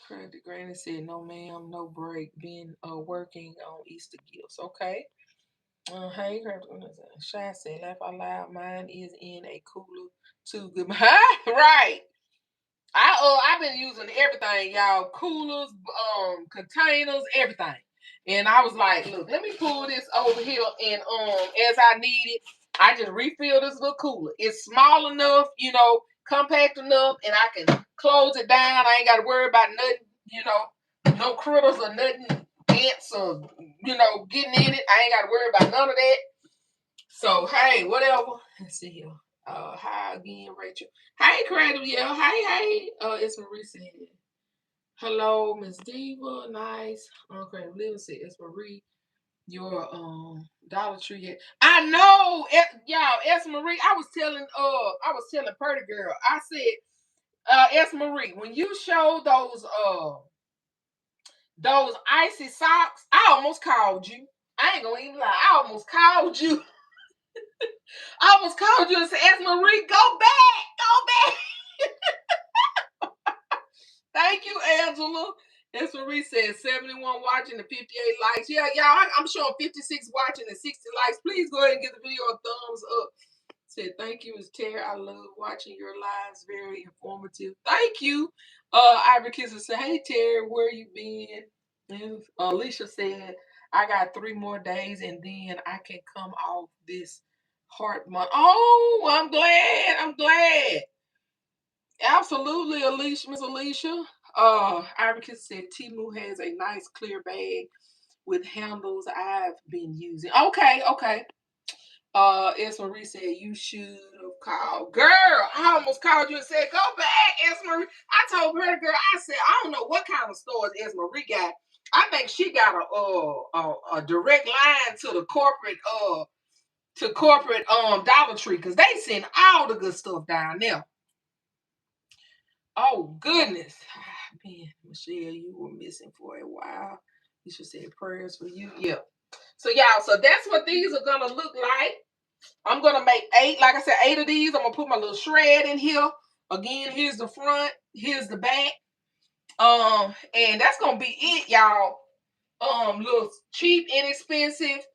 Speaker 1: Credit Granny said, no ma'am, no break. Been working on Easter gifts. Okay. Hey, Shy said, laugh out loud. Mine is in a cooler too. Good. Right. I've been using everything, y'all. Coolers, containers, everything. And I was like, look, let me pull this over here, and as I need it, I just refill this little cooler. It's small enough, compact enough, and I can close it down. I ain't got to worry about nothing, no critters or nothing, ants or getting in it. I ain't got to worry about none of that. So hey, whatever. Let's see here. Hi again, Rachel. Hey, Cradle, yeah. Hey. It's Marie said. Hello, Miss Diva. Nice. Okay, Living said it's Marie. Your Dollar Tree. I know, y'all. S Marie. I was telling Purdy Girl. I said, S Marie, when you show those icy socks, I almost called you. I ain't gonna even lie. I almost called you. I almost called you and said, S Marie, go back. Thank you, Angela. S Marie said 71 watching and 58 likes. Yeah, y'all, I'm showing 56 watching and 60 likes. Please go ahead and give the video a thumbs up. Said thank you, Ms. Terry. I love watching your lives. Very informative. Thank you. Ivory Kisser said, hey Terry, where you been? And Alicia said, I got 3 more days and then I can come off this heart month. Oh, I'm glad. Absolutely, Alicia, Miss Alicia. Ivory Kisser said Temu has a nice clear bag with handles I've been using. Okay. S. Marie said, you should have called. Girl, I almost called you and said, go back, S. Marie. I told her, girl, I said, I don't know what kind of stores S. Marie got. I think she got a direct line to the corporate Dollar Tree, because they send all the good stuff down there. Oh, goodness. Man, Michelle, you were missing for a while. You should say prayers for you. Yep. So, y'all, so that's what these are going to look like. I'm going to make 8. Like I said, 8 of these. I'm going to put my little shred in here. Again, here's the front. Here's the back. And that's going to be it, y'all. Little cheap, inexpensive,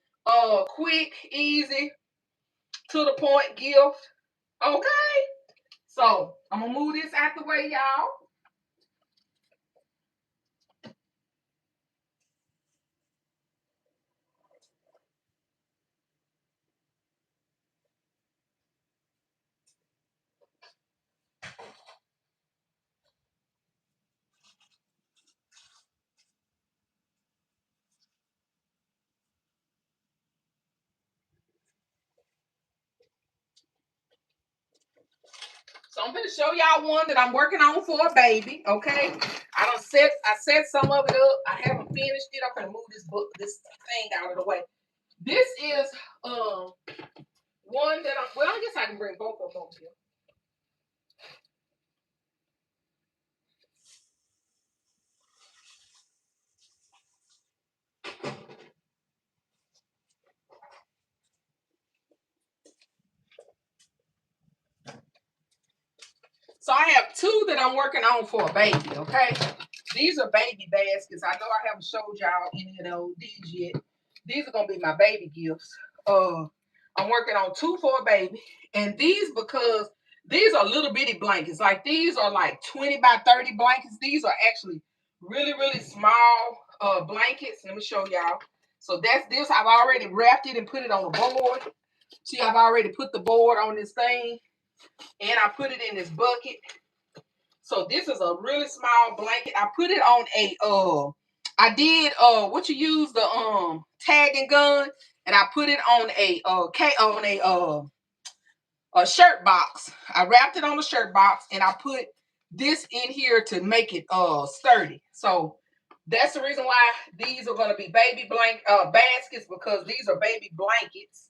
Speaker 1: quick, easy, to the point gift. Okay. So I'm gonna move this out the way, y'all. So I'm gonna show y'all one that I'm working on for a baby. Okay, I set some of it up. I haven't finished it. I'm gonna move this thing out of the way. This is one that I guess I can bring both of them over here. So I have two that I'm working on for a baby. Okay, these are baby baskets. I know I haven't showed y'all any of these yet. These are gonna be my baby gifts. I'm working on two for a baby, and these because these are little bitty blankets. Like these are like 20 by 30 blankets. These are actually really really small blankets. Let me show y'all. So that's this. I've already wrapped it and put it on the board. See, I've already put the board on this thing, and I put it in this bucket. So this is a really small blanket. I put it on a I did what you use the tagging gun, and I put it on a shirt box. I wrapped it on a shirt box, and I put this in here to make it sturdy. So that's the reason why these are going to be baby baskets, because these are baby blankets.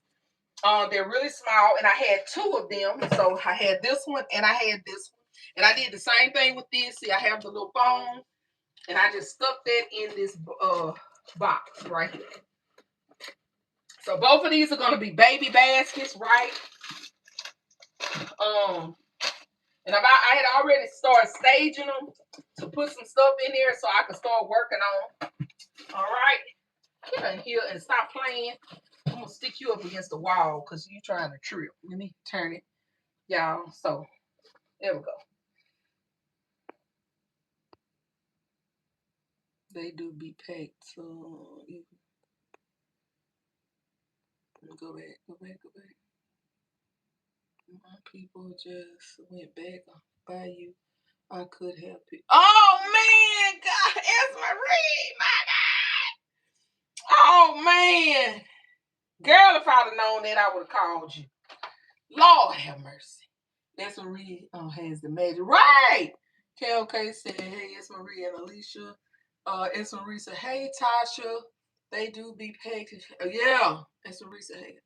Speaker 1: They're really small, and I had two of them. So I had this one and I had this one. And I did the same thing with this. See, I have the little phone, and I just stuck that in this box right here. So both of these are going to be baby baskets, right? And I had already started staging them to put some stuff in there so I could start working on. All right, get in here and stop playing. I'm gonna stick you up against the wall because you're trying to trip. Let me turn it, y'all. So there we go. They do be packed, so you go back, go back, go back. My people just went back by you. I could help it. Oh man, God, it's Marie, my God. Oh man, girl, if I'd have known that, I would have called you. Lord have mercy. That's Marie has the magic. Right. KLK said, hey, it's Marie and Alicia. It's Marie said, hey, Tasha. They do be packed. Yeah. It's Marie said, hey.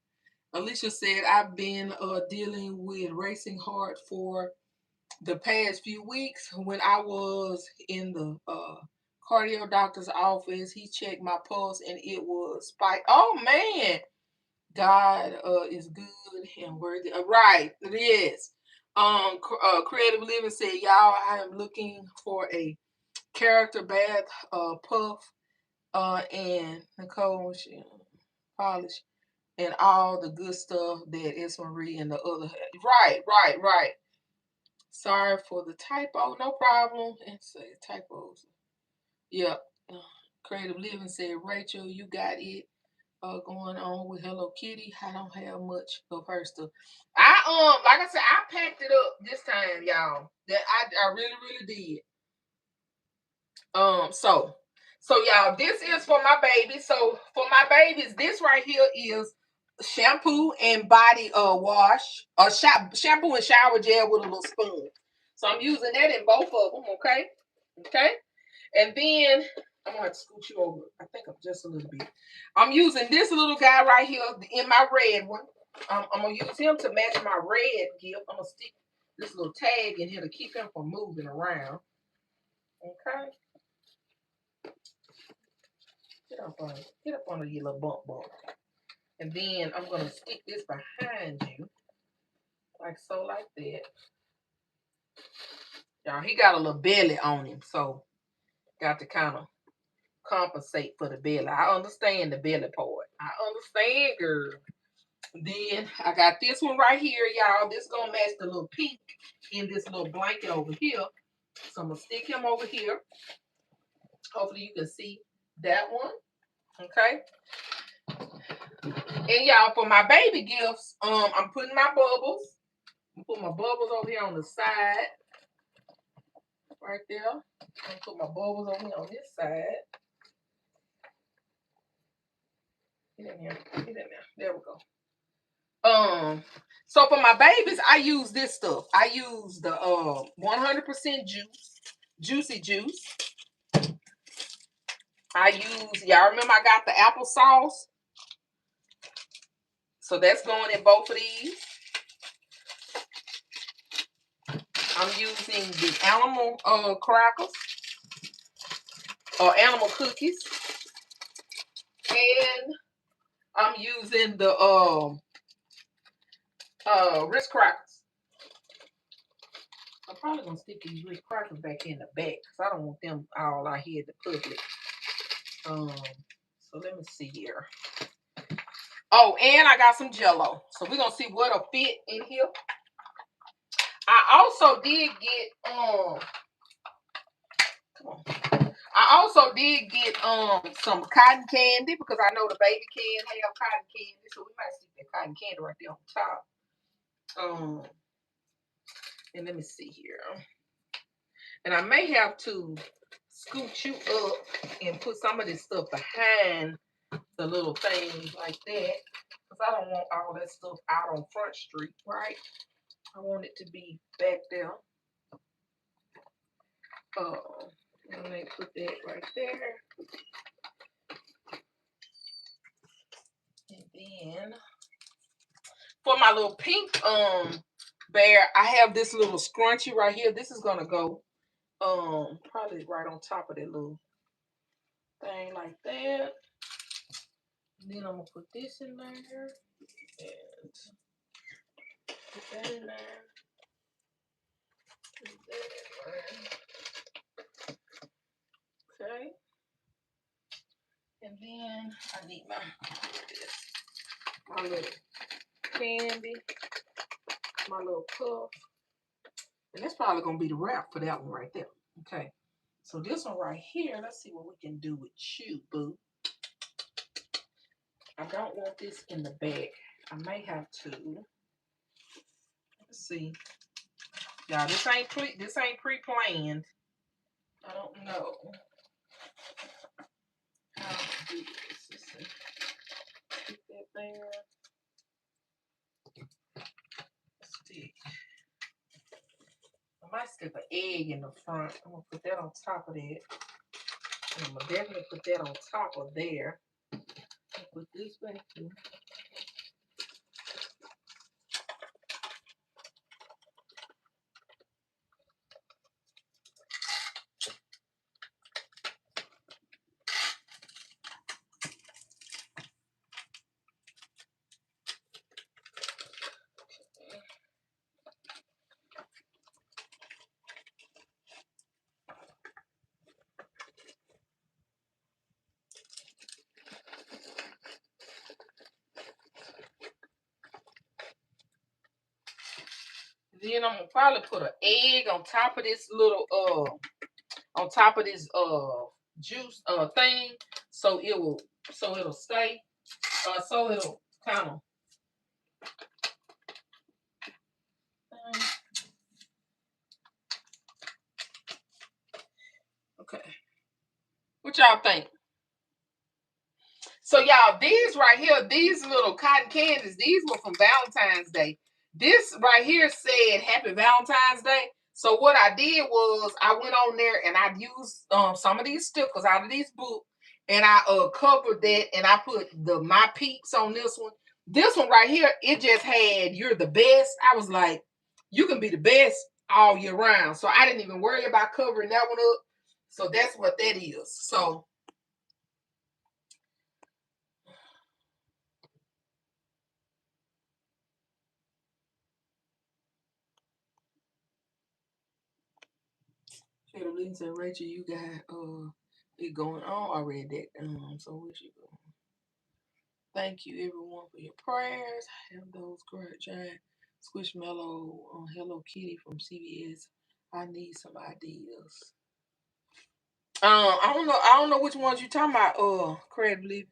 Speaker 1: Alicia said, I've been dealing with racing heart for the past few weeks. When I was in the cardio doctor's office, he checked my pulse and it was spiked. Oh, man. God is good and worthy. Right, it is. Creative Living said, y'all, I am looking for a character bath puff and Nicole polish and all the good stuff that is Marie and the other. Right, right, right. Sorry for the typo, no problem. And say typos. Yep. Creative Living said, Rachel, you got it going on with Hello Kitty. I don't have much of her stuff. Like I said, I packed it up this time, y'all. That I really really did. So y'all, this is for my baby. So for my babies, this right here is shampoo and body wash, or shampoo and shower gel with a little spoon. So I'm using that in both of them. Okay, okay. And then I'm gonna have to scoot you over. I think I'm just a little bit. I'm using this little guy right here in my red one. I'm gonna use him to match my red gift. I'm gonna stick this little tag in here to keep him from moving around. Okay. Get up under your little bump. And then I'm gonna stick this behind you. Like so, like that. Y'all, he got a little belly on him, so got to kind of compensate for the belly. I understand the belly part. I understand, girl. Then I got this one right here, y'all. This is gonna match the little pink in this little blanket over here. So I'm gonna stick him over here. Hopefully you can see that one. Okay. And y'all, for my baby gifts, I'm putting my bubbles. I'm putting my bubbles over here on the side. Right there. I'm gonna put my bubbles over here on this side. Get in there. Get in there. There we go. So for my babies, I use this stuff. I use the 100% juicy juice. I use, y'all remember I got the applesauce. So that's going in both of these. I'm using the animal crackers or animal cookies. And I'm using the Ritz crackers. I'm probably gonna stick these Ritz crackers back in the back because I don't want them all out here in the public. So let me see here. Oh, and I got some Jello. So we're gonna see what'll fit in here. I also did get come on. I also did get some cotton candy because I know the baby can have cotton candy, so we might stick that cotton candy right there on top. And let me see here. And I may have to scoot you up and put some of this stuff behind the little things like that. Because I don't want all that stuff out on Front Street, right? I want it to be back there. Let me put that right there. And then for my little pink bear, I have this little scrunchie right here. This is gonna go probably right on top of that little thing like that. And then I'm gonna put this in there and put that in there. Put that in there. Okay. And then I need my little candy, my little puff. And that's probably gonna be the wrap for that one right there. Okay. So this one right here, let's see what we can do with you, boo. I don't want this in the bag. I may have to. Let's see. Y'all, this ain't pre-planned. I don't know how to do this. Let's see. Stick that there. Stick. I might stick an egg in the front. I'm gonna put that on top of that. And I'm gonna definitely put that on top of there. I'll put this back here. Then I'm gonna probably put an egg on top of this little on top of this juice thing, so it'll stay so it'll kind of okay. What y'all think? So y'all, these right here, these little cotton candies, these were from Valentine's Day. This right here said Happy Valentine's Day. So what I did was I went on there and I used some of these stickers out of these books and I covered that and I put my peeps on this one. This one right here, it just had "You're the best." I was like, you can be the best all year round. So I didn't even worry about covering that one up. So that's what that is. So Lisa and Rachel, you got it going on. I read that. So where she go? Thank you everyone for your prayers. I have those great giant squishmallow on Hello Kitty from CVS. I need some ideas. I don't know which ones you talking about. Craig believe.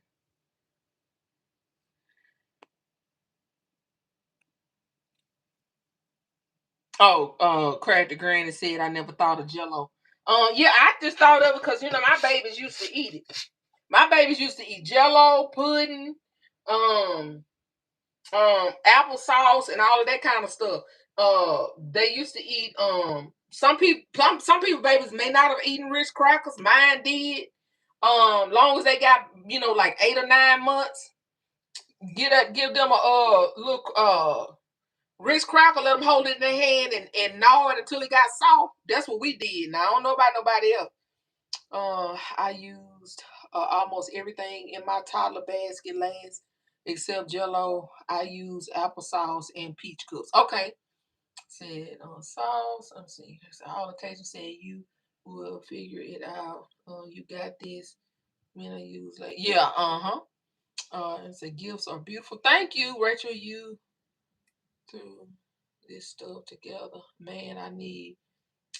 Speaker 1: Oh, Craig the Granny said I never thought of Jello. Yeah, I just thought of it because my babies used to eat it. My babies used to eat Jello, pudding, um, applesauce, and all of that kind of stuff. They used to eat some people babies may not have eaten Ritz crackers. Mine did. Long as they got like 8 or 9 months, give them a look Ritz cracker, let them hold it in their hand and gnaw it until it got soft. That's what we did. Now I don't know about nobody else. I used almost everything in my toddler basket last except Jello. I use applesauce and peach cups. Okay, said sauce. Let's see. All occasions said you will figure it out. You got this. When I use like yeah. And said gifts are beautiful. Thank you, Rachel. You threw this stuff together. Man, I need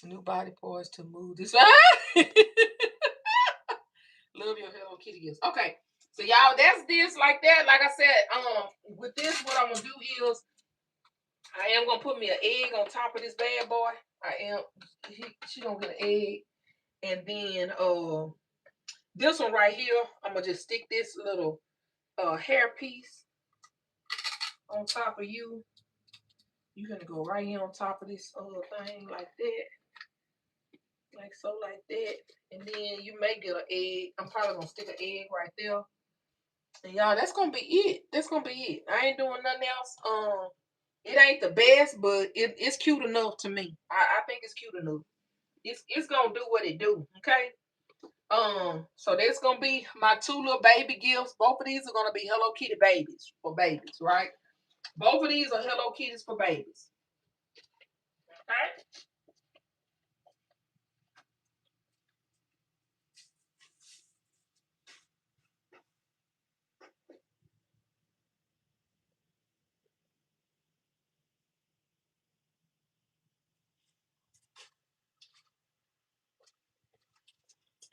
Speaker 1: new body parts to move this. Love your Hello Kitty gifts. Okay. So y'all, that's this like that. Like I said, with this, what I'm gonna do is I am gonna put me an egg on top of this bad boy. She gonna get an egg. And then this one right here, I'm gonna just stick this little hair piece on top of you. You're gonna go right here on top of this thing like that. Like so, like that. And then you may get an egg. I'm probably gonna stick an egg right there. And y'all, that's gonna be it. That's gonna be it. I ain't doing nothing else. It ain't the best, but it's cute enough to me. I think it's cute enough. It's gonna do what it do. Okay. So that's gonna be my 2 little baby gifts. Both of these are gonna be Hello Kitty babies for babies, right? Both of these are Hello Kitties for babies. Okay.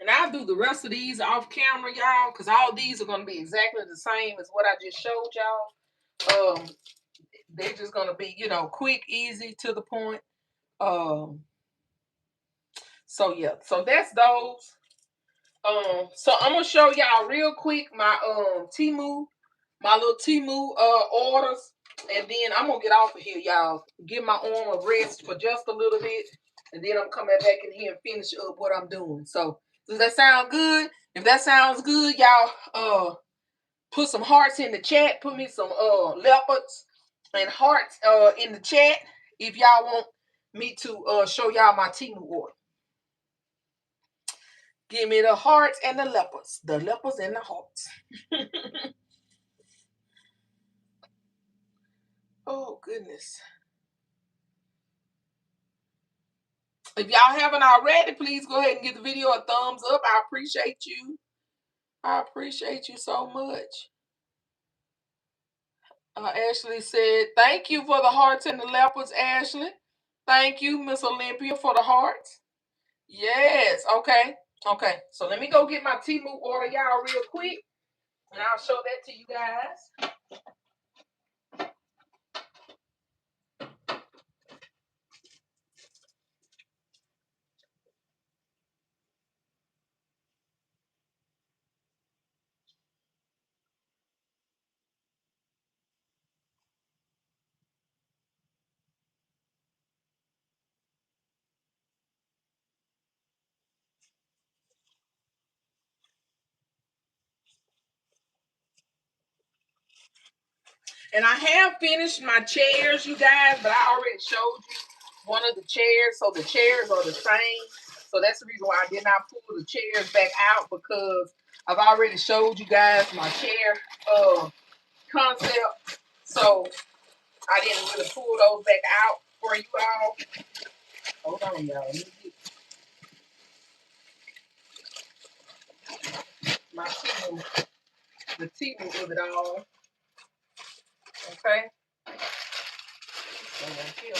Speaker 1: And I'll do the rest of these off camera, y'all, because all these are gonna be exactly the same as what I just showed y'all. They're just gonna be, quick, easy, to the point. So yeah, so that's those. So I'm gonna show y'all real quick my Temu, my little Temu orders, and then I'm gonna get off of here, y'all. Give my arm a rest for just a little bit, and then I'm coming back in here and finish up what I'm doing. So does that sound good? If that sounds good, y'all, put some hearts in the chat. Put me some leopards and hearts in the chat if y'all want me to show y'all my Temu order. Give me the hearts and the leopards. The leopards and the hearts. Oh, goodness. If y'all haven't already, please go ahead and give the video a thumbs up. I appreciate you. I appreciate you so much. Ashley said, thank you for the hearts and the leopards, Ashley. Thank you, Miss Olympia, for the hearts. Yes, okay. Okay, so let me go get my Temu order, y'all, real quick. And I'll show that to you guys. And I have finished my chairs, you guys, but I already showed you one of the chairs. So the chairs are the same. So that's the reason why I did not pull the chairs back out, because I've already showed you guys my chair concept. So I didn't really pull those back out for you all. Hold on, y'all. Let me get my Temu the Temu of it all. Okay. So right here.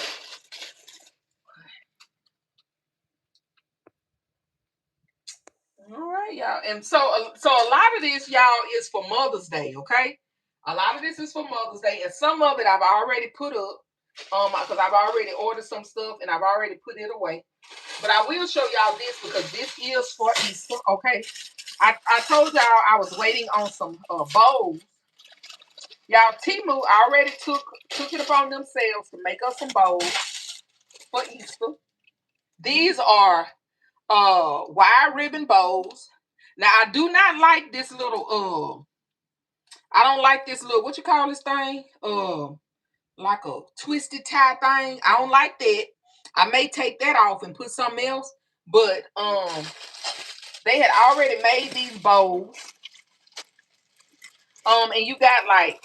Speaker 1: All right, y'all. And so a lot of this, y'all, is for Mother's Day, okay? A lot of this is for Mother's Day, and some of it I've already put up, because I've already ordered some stuff and I've already put it away. But I will show y'all this because this is for Easter, okay? I told y'all I was waiting on some bowls. Y'all, Temu already took it upon themselves to make us some bowls for Easter. These are wire ribbon bowls. Now I do not like this little I don't like this little, what you call this thing? Like a twisted tie thing. I don't like that. I may take that off and put something else, but they had already made these bowls. And you got like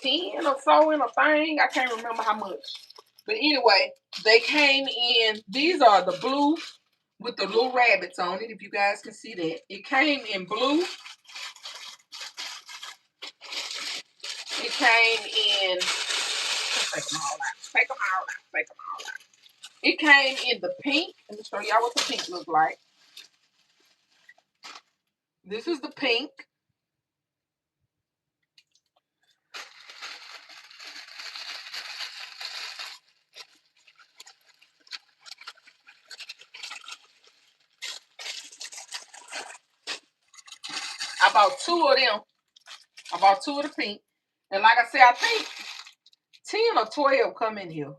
Speaker 1: 10 or so in a thing. I can't remember how much. But anyway, they came in. These are the blue with the little rabbits on it, if you guys can see that. It came in blue. It came in. Take them all out. Take them all out. Take them all out. It came in the pink. Let me show y'all what the pink looks like. This is the pink. I bought 2 of them. I bought 2 of the pink. And like I said, I think 10 or 12 come in here.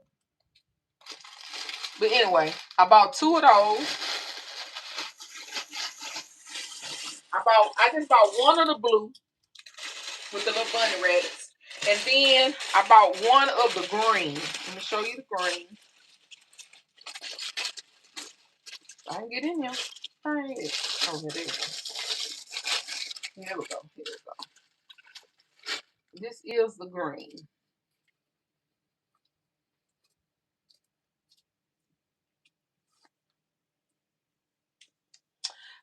Speaker 1: But anyway, I bought 2 of those. I just bought 1 of the blue with the little bunny rabbits. And then I bought 1 of the green. Let me show you the green. I can get in here. Right here. Oh, there we go. Here we go. Here we go. This is the green.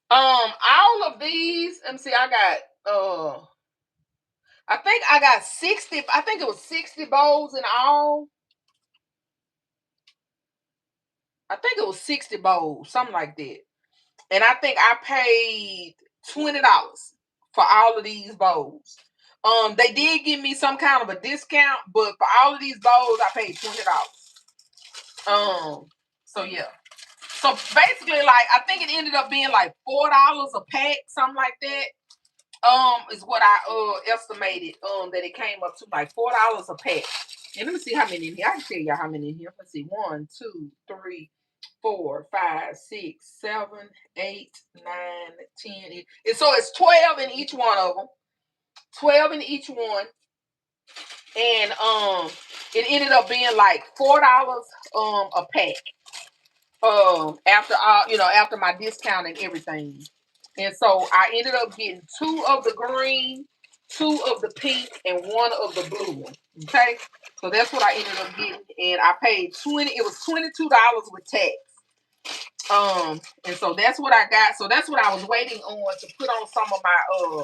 Speaker 1: All of these, let me see, I think I got 60, I think it was 60 bowls in all. I think it was 60 bowls, something like that. And I think I paid $20 for all of these bowls. They did give me some kind of a discount, but for all of these bowls, I paid $20. So yeah. So basically, like, I think it ended up being like $4 a pack, something like that. Is what I estimated. That it came up to like $4 a pack. And let me see how many in here. I can tell y'all how many in here. Let's see. 1, 2, 3, 4, 5, 6, 7, 8, 9, 10. And so it's 12 in each one of them. 12 in each one. And it ended up being like $4 a pack. After my discount and everything. And so I ended up getting 2 of the green, 2 of the pink, and 1 of the blue one. Okay. So that's what I ended up getting. And I paid it was $22 with tax. And so that's what I got. So that's what I was waiting on to put on some of my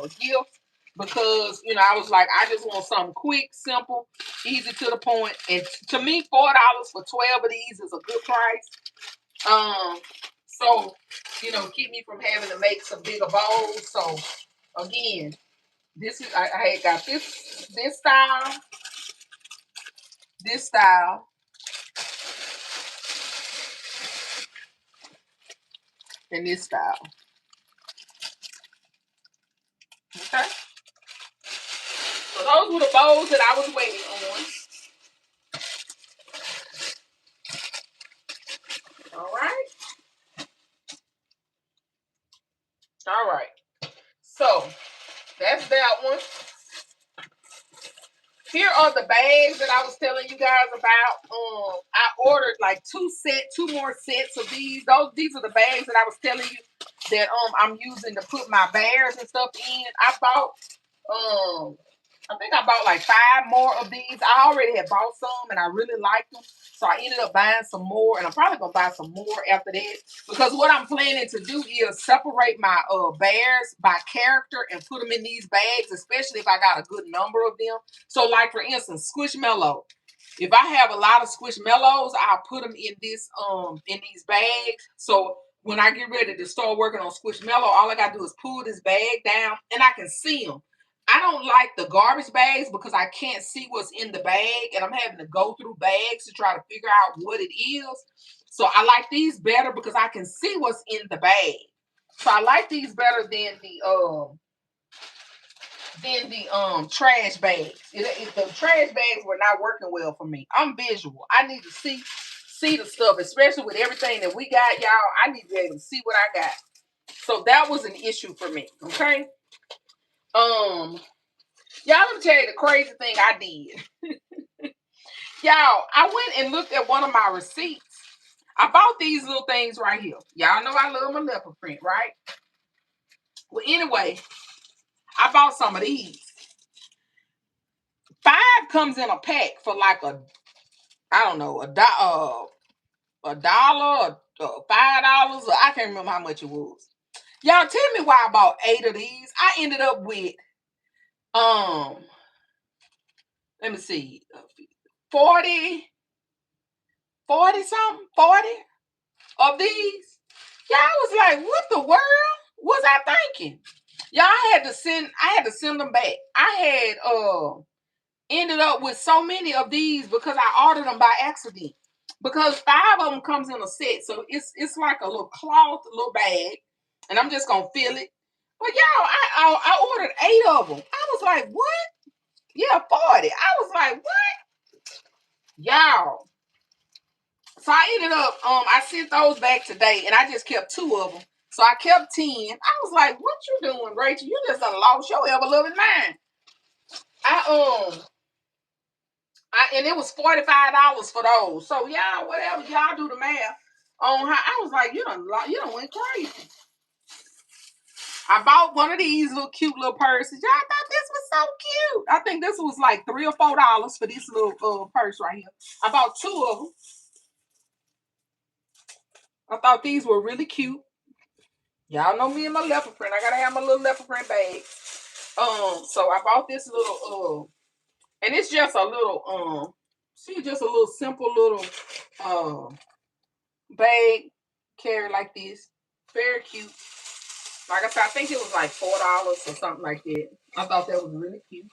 Speaker 1: gifts, because I was like, I just want something quick, simple, easy to the point. And to me, $4 for 12 of these is a good price. So keep me from having to make some bigger bowls. So again, this is I had got this style, and this style. Okay. So those were the bowls that I was waiting on. All right. All right. So that's that one. Here are the bags that I was telling you guys about. I ordered like 2 more sets of these. These are the bags that I was telling you that I'm using to put my bears and stuff in. I I think I bought like 5 more of these. I already had bought some and I really liked them. So I ended up buying some more, and I'm probably gonna buy some more after that. Because what I'm planning to do is separate my bears by character and put them in these bags, especially if I got a good number of them. So like for instance, Squishmallow. If I have a lot of Squishmallows, I'll put them in this in these bags. So when I get ready to start working on Squishmallow, all I gotta do is pull this bag down and I can see them. I don't like the garbage bags because I can't see what's in the bag and I'm having to go through bags to try to figure out what it is. So I like these better because I can see what's in the bag. So I like these better than the trash bags. The trash bags were not working well for me. I'm visual. I need to see the stuff, especially with everything that we got, y'all. I need to be able to see what I got. So that was an issue for me. Okay. Y'all, let me tell you the crazy thing I did. Y'all, I went and looked at one of my receipts. I bought these little things right here. Y'all know I love my leopard print, right? Well, anyway, I bought some of these. 5 comes in a pack for like I don't know, $1, $5, or I can't remember how much it was. Y'all tell me why I bought 8 of these. I ended up with let me see, 40 something, 40 of these. Y'all was like, what the world was I thinking? Y'all I had to send them back. I had ended up with so many of these because I ordered them by accident. Because 5 of them comes in a set. So it's like a little cloth, little bag. And I'm just gonna fill it. But y'all, I ordered 8 of them. I was like, what? Yeah, 40. I was like, what? Y'all. So I ended up, I sent those back today and I just kept 2 of them. So I kept 10. I was like, what you doing, Rachel? You just done lost your ever loving mind. And it was $45 for those. So y'all, whatever, y'all do the math on how I was like, you done went crazy. I bought one of these little cute little purses. Y'all thought this was so cute. I think this was like $3 or $4 for this little purse right here. I bought 2 of them. I thought these were really cute. Y'all know me and my leopard print. I gotta have my little leopard print bag. So I bought this little and it's just a little just a little simple little bag carry like this. Very cute. Like I said, I think it was like $4 or something like that. I thought that was really cute.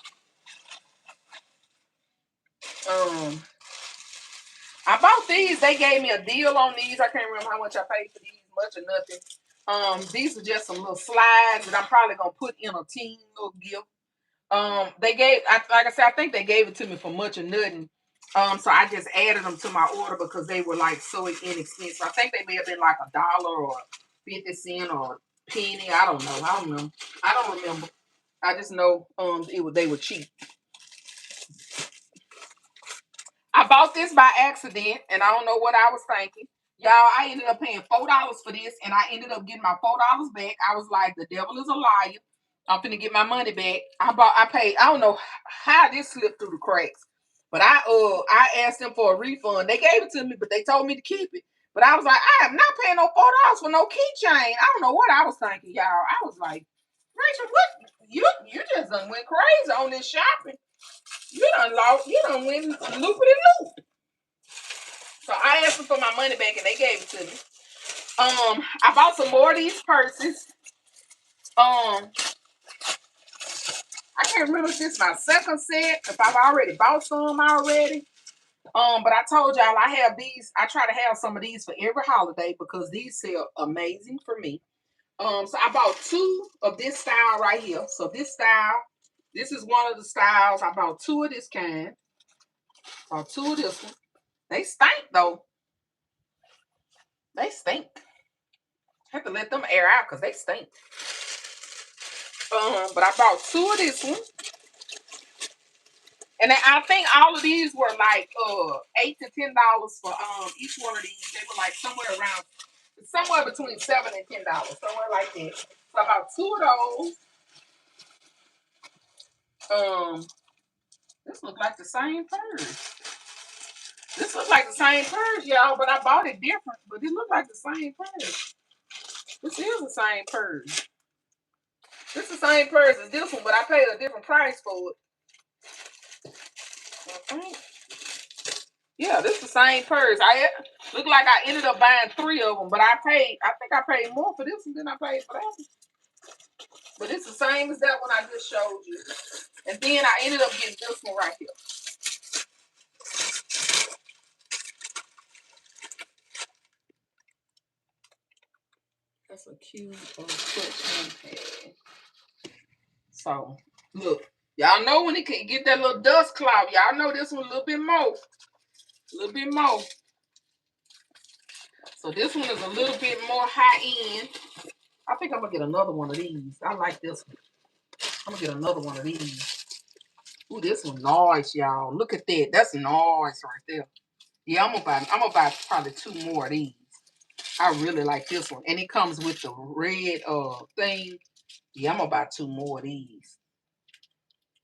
Speaker 1: I bought these. They gave me a deal on these. I can't remember how much I paid for these, much or nothing. These are just some little slides that I'm probably gonna put in a teen little gift. They gave, like I said, I think they gave it to me for much or nothing. So I just added them to my order because they were like so inexpensive. I think they may have been like $1 or 50 cents or a penny. I don't know. I don't remember. I just know they were cheap. I bought this by accident, and I don't know what I was thinking. Y'all, I ended up paying $4 for this, and I ended up getting my $4 back. I was like, the devil is a liar. I'm finna get my money back. I paid, I don't know how this slipped through the cracks. But I asked them for a refund. They gave it to me, but they told me to keep it. But I was like, I am not paying no $4 for no keychain. I don't know what I was thinking, y'all. I was like, Rachel, what? You just done went crazy on this shopping. You done went loopity loop. So I asked them for my money back and they gave it to me. I bought some more of these purses. I can't remember if this is my second set, if I've already bought some already. But I told y'all I have these. I try to have some of these for every holiday because these sell amazing for me. So I bought 2 of this style right here. So this style, this is one of the styles. I bought 2 of this kind. Bought 2 of this one. They stink though. They stink. I have to let them air out because they stink. But I bought 2 of this one. And I think all of these were like $8 to $10 for each one of these. They were like somewhere between $7 and $10, somewhere like that. So I bought 2 of those. This look like the same purse. This looks like the same purse, y'all, but I bought it different. But it looked like the same purse. This is the same purse. This is the same purse as this one, but I paid a different price for it. Okay. Yeah, this is the same purse. I look like I ended up buying 3 of them, but I think I paid more for this one than I paid for that one. But it's the same as that one I just showed you. And then I ended up getting this one right here. That's a cute foot pad. So, look. Y'all know when it can get that little dust cloud. Y'all know this one a little bit more. A little bit more. So this one is a little bit more high end. I think I'm going to get another one of these. I like this one. I'm going to get another one of these. Ooh, this one nice, y'all. Look at that. That's nice right there. Yeah, I'm gonna buy probably 2 more of these. I really like this one. And it comes with the red thing. Yeah, I'm gonna buy 2 more of these.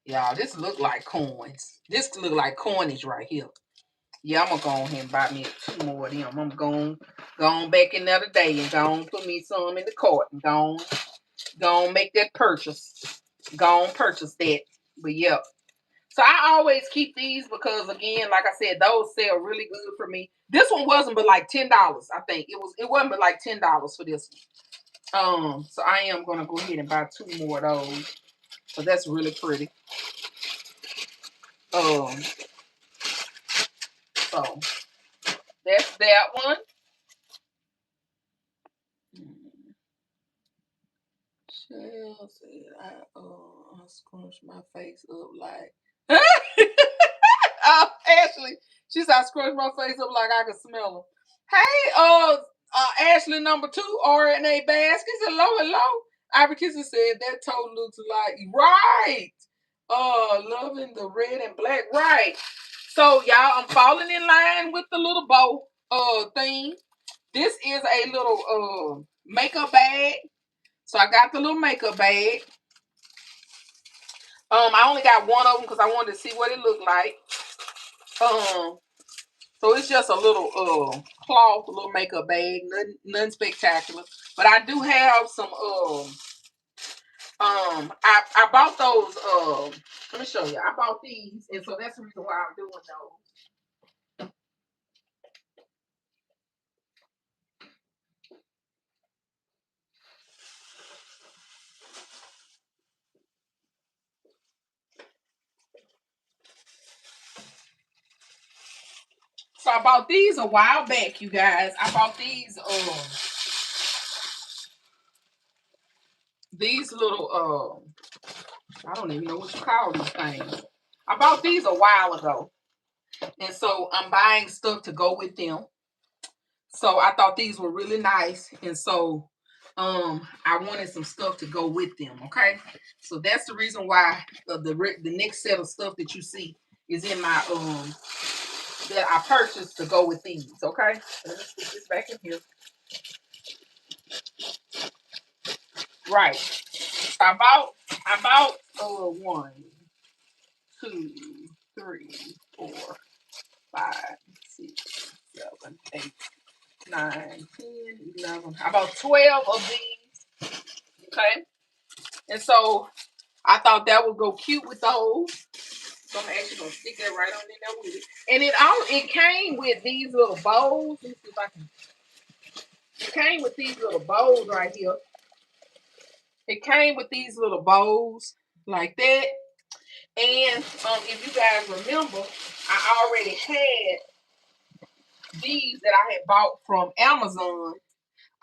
Speaker 1: Y'all, this look like coins. This look like coinage right here. Yeah, I'm gonna go ahead and buy me 2 more of them. I'm going back in there today and go on put me some in the cart and go on make that purchase. Go on purchase that. But yeah. So I always keep these because again, like I said, those sell really good for me. This one wasn't but like $10, I think. It wasn't but like $10 for this one. So I am gonna go ahead and buy 2 more of those. So that's really pretty. So that's that one. Shell said I scrunch my face up like Ashley. She said I scrunch my face up like I can smell them. Hey, Ashley number 2, RNA baskets. Hello. Ivy Kisser said that toe looks like right. Loving the red and black. Right. So y'all, I'm falling in line with the little bow thing. This is a little makeup bag. So I got the little makeup bag. I only got one of them because I wanted to see what it looked like. So it's just a little cloth, a little makeup bag, nothing spectacular. But I do have some I bought those let me show you. I bought these, and so that's the reason why I'm doing those. So I bought these a while back, you guys. I bought these little I don't even know what you call these things. I bought these a while ago. And so I'm buying stuff to go with them. So I thought these were really nice. And so I wanted some stuff to go with them. Okay. So that's the reason why the next set of stuff that you see is in my that I purchased to go with these. Okay. Let me put this back in here. Right. I bought 1, 2, 3, 4, 5, 6, 7, 8, 9, 10, 11. I bought 12 of these. Okay. And so I thought that would go cute with those. So I'm actually gonna stick that right on in there with it. And it came with these little bowls. Let me see if I can. It came with these little bowls right here. It came with these little bowls like that. And if you guys remember, I already had these that I had bought from Amazon.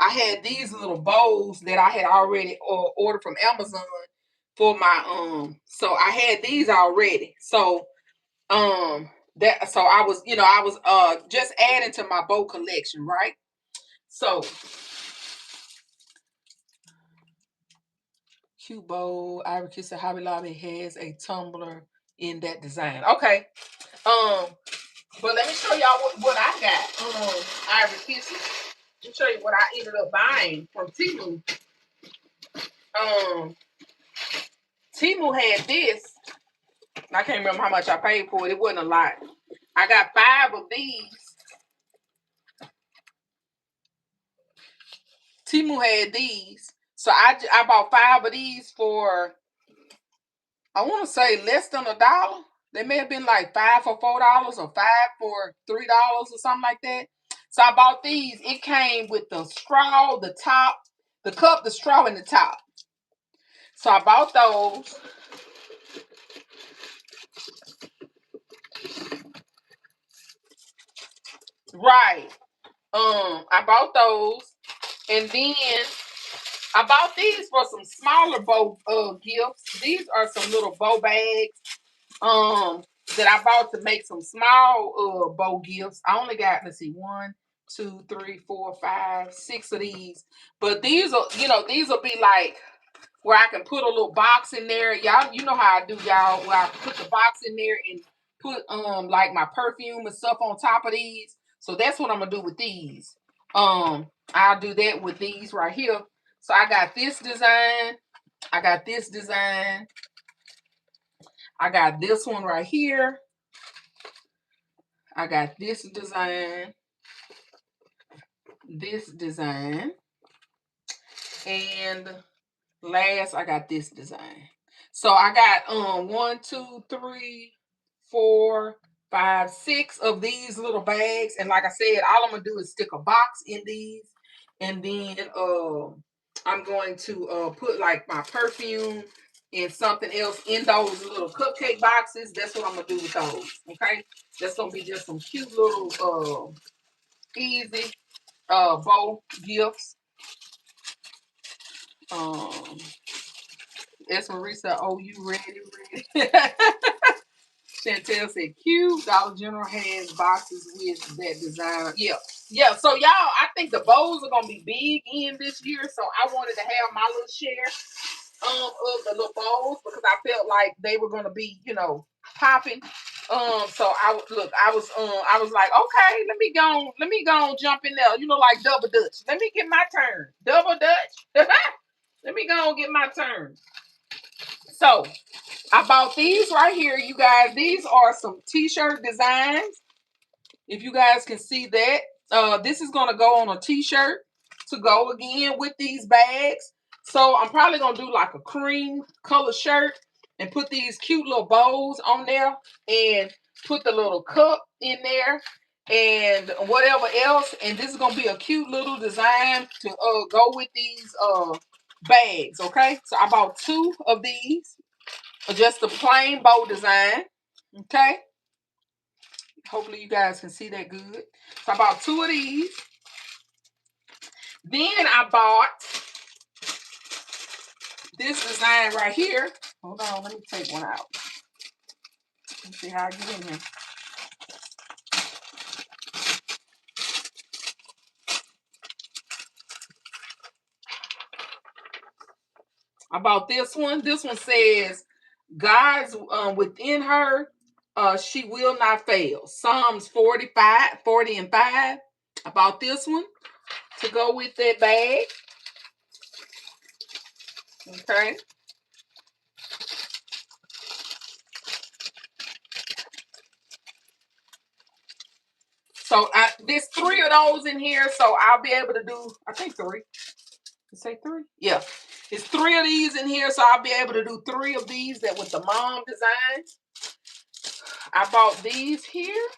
Speaker 1: I had these little bowls that I had already ordered from Amazon for my so I had these already. So I was just adding to my bow collection, right? So cute bowl. Ivy Kiss Hobby Lobby has a tumbler in that design. Okay. But let me show y'all what I got. Ivy Kisses. Let me show you what I ended up buying from Temu. Temu had this. I can't remember how much I paid for it. It wasn't a lot. I got 5 of these. Temu had these. So I bought 5 of these for, I want to say, less than $1. They may have been like 5 for $4 or 5 for $3 or something like that. So I bought these. It came with the straw, the top, the cup, the straw, and the top. So I bought those. Right. I bought those. And then I bought these for some smaller bow gifts. These are some little bow bags that I bought to make some small bow gifts. I only got, let's see, 1, 2, 3, 4, 5, 6 of these. But these are, these will be like where I can put a little box in there. Y'all, you know how I do, y'all, where I put the box in there and put like my perfume and stuff on top of these. So that's what I'm gonna do with these. I'll do that with these right here. So I got this design. I got this design. I got this one right here. I got this design. This design. And last, I got this design. So I got 1, 2, 3, 4, 5, 6 of these little bags. And like I said, all I'm gonna do is stick a box in these. And then I'm going to put like my perfume and something else in those little cupcake boxes. That's what I'm gonna do with those. Okay. That's gonna be just some cute little easy bow gifts. S. Marisa, oh, you ready? Chantel said, cute. Dollar General has boxes with that design. Yeah. So y'all, I think the bows are gonna be big in this year. So I wanted to have my little share of the little bows because I felt like they were gonna be, popping. So I was like, okay, let me go jump in there, like double dutch. Let me get my turn. Double dutch. Let me go get my turn. So I bought these right here, you guys. These are some t-shirt designs. If you guys can see that. This is going to go on a t-shirt to go again with these bags. So I'm probably going to do like a cream color shirt and put these cute little bows on there and put the little cup in there and whatever else. And this is going to be a cute little design to go with these bags, okay? So I bought 2 of these. Just a plain bow design. Okay. Hopefully you guys can see that good. So I bought 2 of these. Then I bought this design right here. Hold on, let me take one out. Let's see how I get in here. I bought this one. This one says, God's within her, she will not fail. Psalms 40 and 5. I bought this one to go with that bag. Okay. So there's 3 of those in here, so I'll be able to do, I think 3. Say 3? Yeah. It's 3 of these in here, so I'll be able to do 3 of these that with the mom design. I bought these here.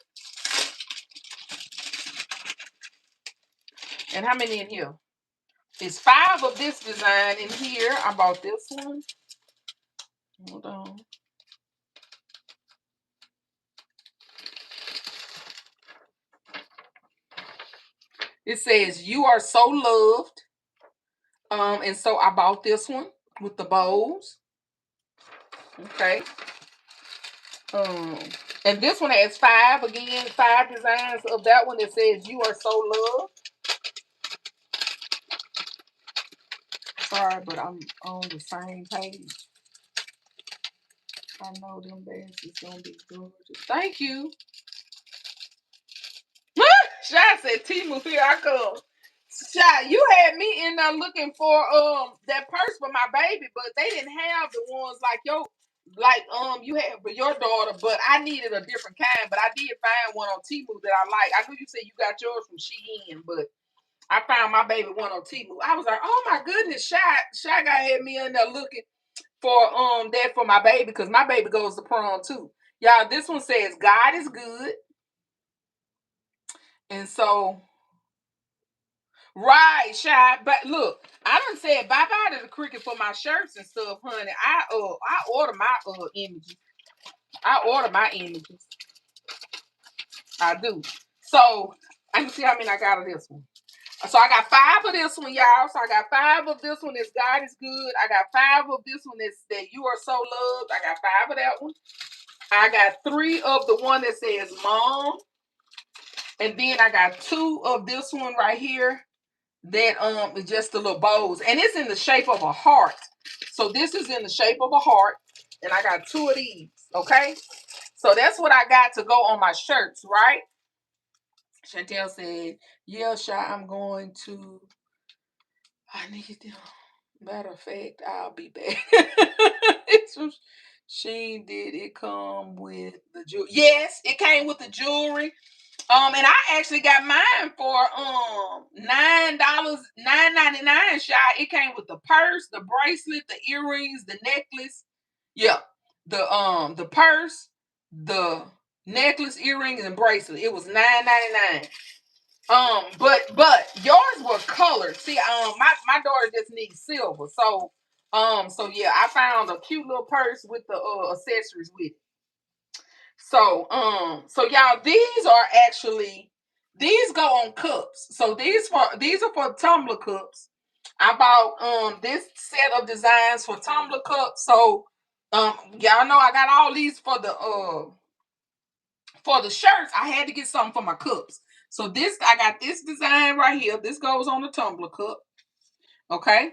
Speaker 1: And how many in here? It's 5 of this design in here. I bought this one. Hold on. It says, you are so loved. And so I bought this one with the bows. Okay. And this one has 5 again, 5 designs of that one that says, you are so loved. Sorry, but I'm on the same page. I know them bags is gonna be gorgeous. Thank you. Shy said, Teemu, here I come. Shy, you had me in there looking for that purse for my baby, but they didn't have the ones like like you had for your daughter, but I needed a different kind. But I did find one on Temu that I like. I knew you said you got yours from Shein, but I found my baby one on Temu. I was like, oh my goodness, Shy guy had me in there looking for that for my baby because my baby goes to prom too. Y'all, this one says God is good. And so right, Shy. But look, I done said bye-bye to the cricket for my shirts and stuff, honey. I order my images. I order my images. I do. So I can see how many I got of this one. So I got 5 of this one, y'all. So I got 5 of this one that's God is good. I got 5 of this one that's that you are so loved. I got 5 of that one. I got 3 of the one that says mom. And then I got 2 of this one right here that is just the little bows. And it's in the shape of a heart. So this is in the shape of a heart. And I got 2 of these. Okay. So that's what I got to go on my shirts, right? Chantel said, yeah, Shy, I'm going to. I need them. Matter of fact, I'll be back. She did it come with the jewelry? Yes, it came with the jewelry. And I actually got mine for $9.99. Shy. It came with the purse, the bracelet, the earrings, the necklace. Yeah, the purse, the necklace, earrings, and bracelet. It was $9.99. But yours were colored. See, my daughter just needs silver. So yeah, I found a cute little purse with the accessories with it. So y'all, these go on cups. So these are for tumbler cups. I bought this set of designs for tumbler cups. So y'all know I got all these for the shirts. I had to get something for my cups. So I got this design right here. This goes on the tumbler cup. Okay.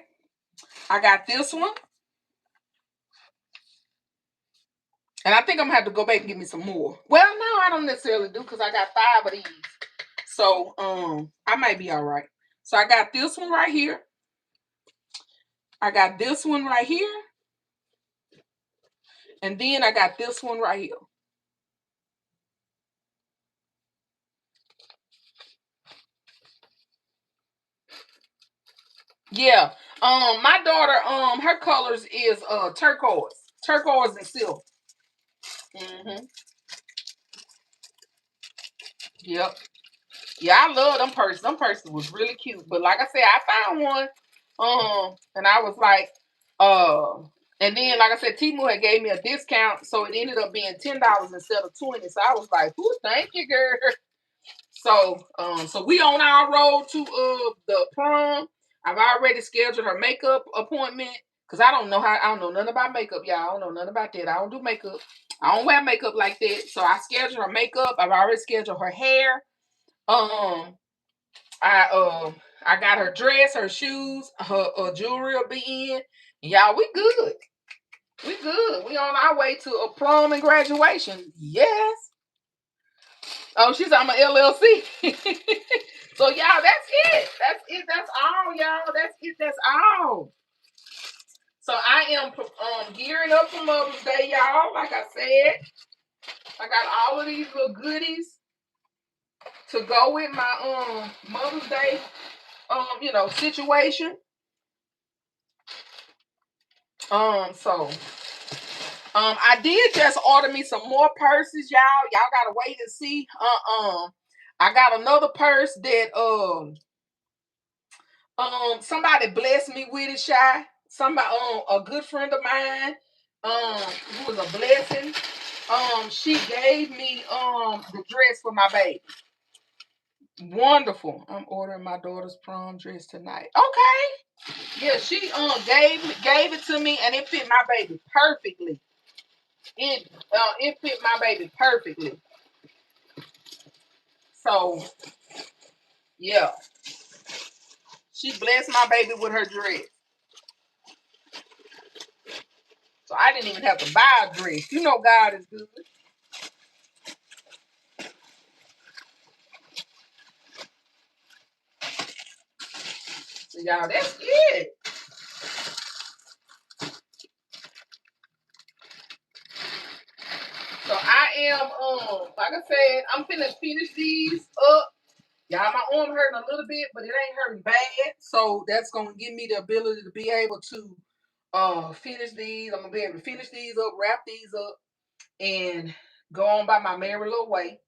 Speaker 1: I got this one. And I think I'm gonna have to go back and get me some more. Well, no, I don't necessarily do because I got 5 of these. So I might be all right. So I got this one right here. I got this one right here. And then I got this one right here. Yeah. My daughter, her colors is turquoise and silver. Mm-hmm. Yep. Yeah, I love them purses. Them purses was really cute. But like I said, I found one. And I was like, and then like I said, Teemu had gave me a discount, so it ended up being $10 instead of 20. So I was like, "Ooh, thank you, girl." So we on our road to the prom. I've already scheduled her makeup appointment because I don't know nothing about makeup, y'all. I don't know nothing about that. I don't do makeup. I don't wear makeup like that. So I scheduled her makeup. I've already scheduled her hair. Um, I got her dress, her shoes, her jewelry will be in. Y'all, we good. We good. We on our way to a prom and graduation. Yes. Oh, she's on my LLC. So y'all, that's it. That's it. That's all, y'all. That's it. That's all. So I am gearing up for Mother's Day, y'all. Like I said, I got all of these little goodies to go with my Mother's Day situation. So I did just order me some more purses, y'all. Y'all gotta wait and see. I got another purse that somebody blessed me with it, Shy. Somebody a good friend of mine who was a blessing. She gave me the dress for my baby. Wonderful. I'm ordering my daughter's prom dress tonight. Okay. Yeah, she gave it to me and it fit my baby perfectly. It fit my baby perfectly. So yeah, she blessed my baby with her dress. So I didn't even have to buy a dress. You know God is good. So y'all, that's it. am like I said, I'm finna finish these up. Y'all, my arm hurting a little bit, but it ain't hurting bad. So that's gonna give me the ability to be able to finish these. I'm gonna be able to finish these up, wrap these up, and go on by my merry little way.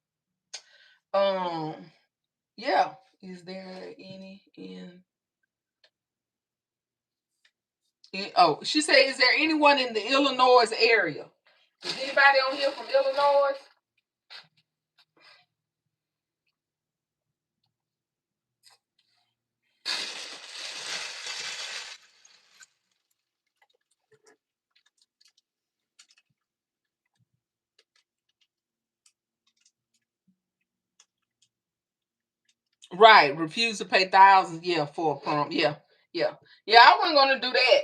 Speaker 1: Um, yeah. Is there any oh, she said, is there anyone in the Illinois area? Is anybody on here from Illinois? Right, refuse to pay thousands, yeah, for a prom. Yeah, yeah. Yeah, I wasn't gonna do that.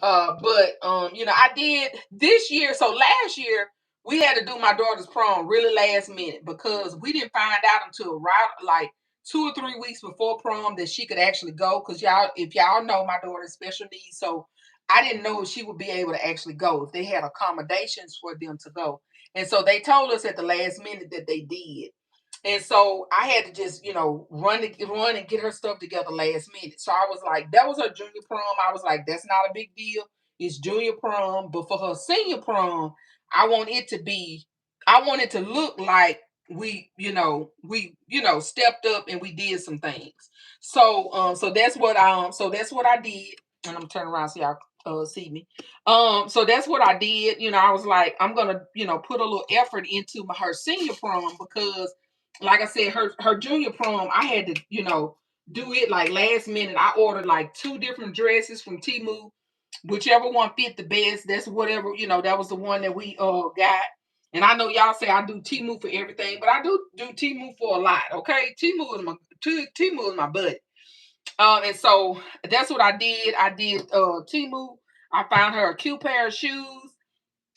Speaker 1: But I did this year. So last year we had to do my daughter's prom really last minute because we didn't find out until right like 2 or 3 weeks before prom that she could actually go. Because y'all, if y'all know, my daughter's special needs, so I didn't know if she would be able to actually go if they had accommodations for them to go. And so they told us at the last minute that they did. And so I had to just, run and get her stuff together last minute. So I was like, that was her junior prom. I was like, that's not a big deal. It's junior prom. But for her senior prom, I want it to be, I want it to look like we stepped up and we did some things. So that's what I did. And I'm turning around so y'all see me. So that's what I did. I was like, I'm gonna, put a little effort into her senior prom because like I said, her junior prom, I had to, do it like last minute. I ordered like two different dresses from Temu, whichever one fit the best. That's whatever, that was the one that we got. And I know y'all say I do Temu for everything, but I do Temu for a lot. Okay, Temu is my buddy. And so that's what I did. I did Temu. I found her a cute pair of shoes.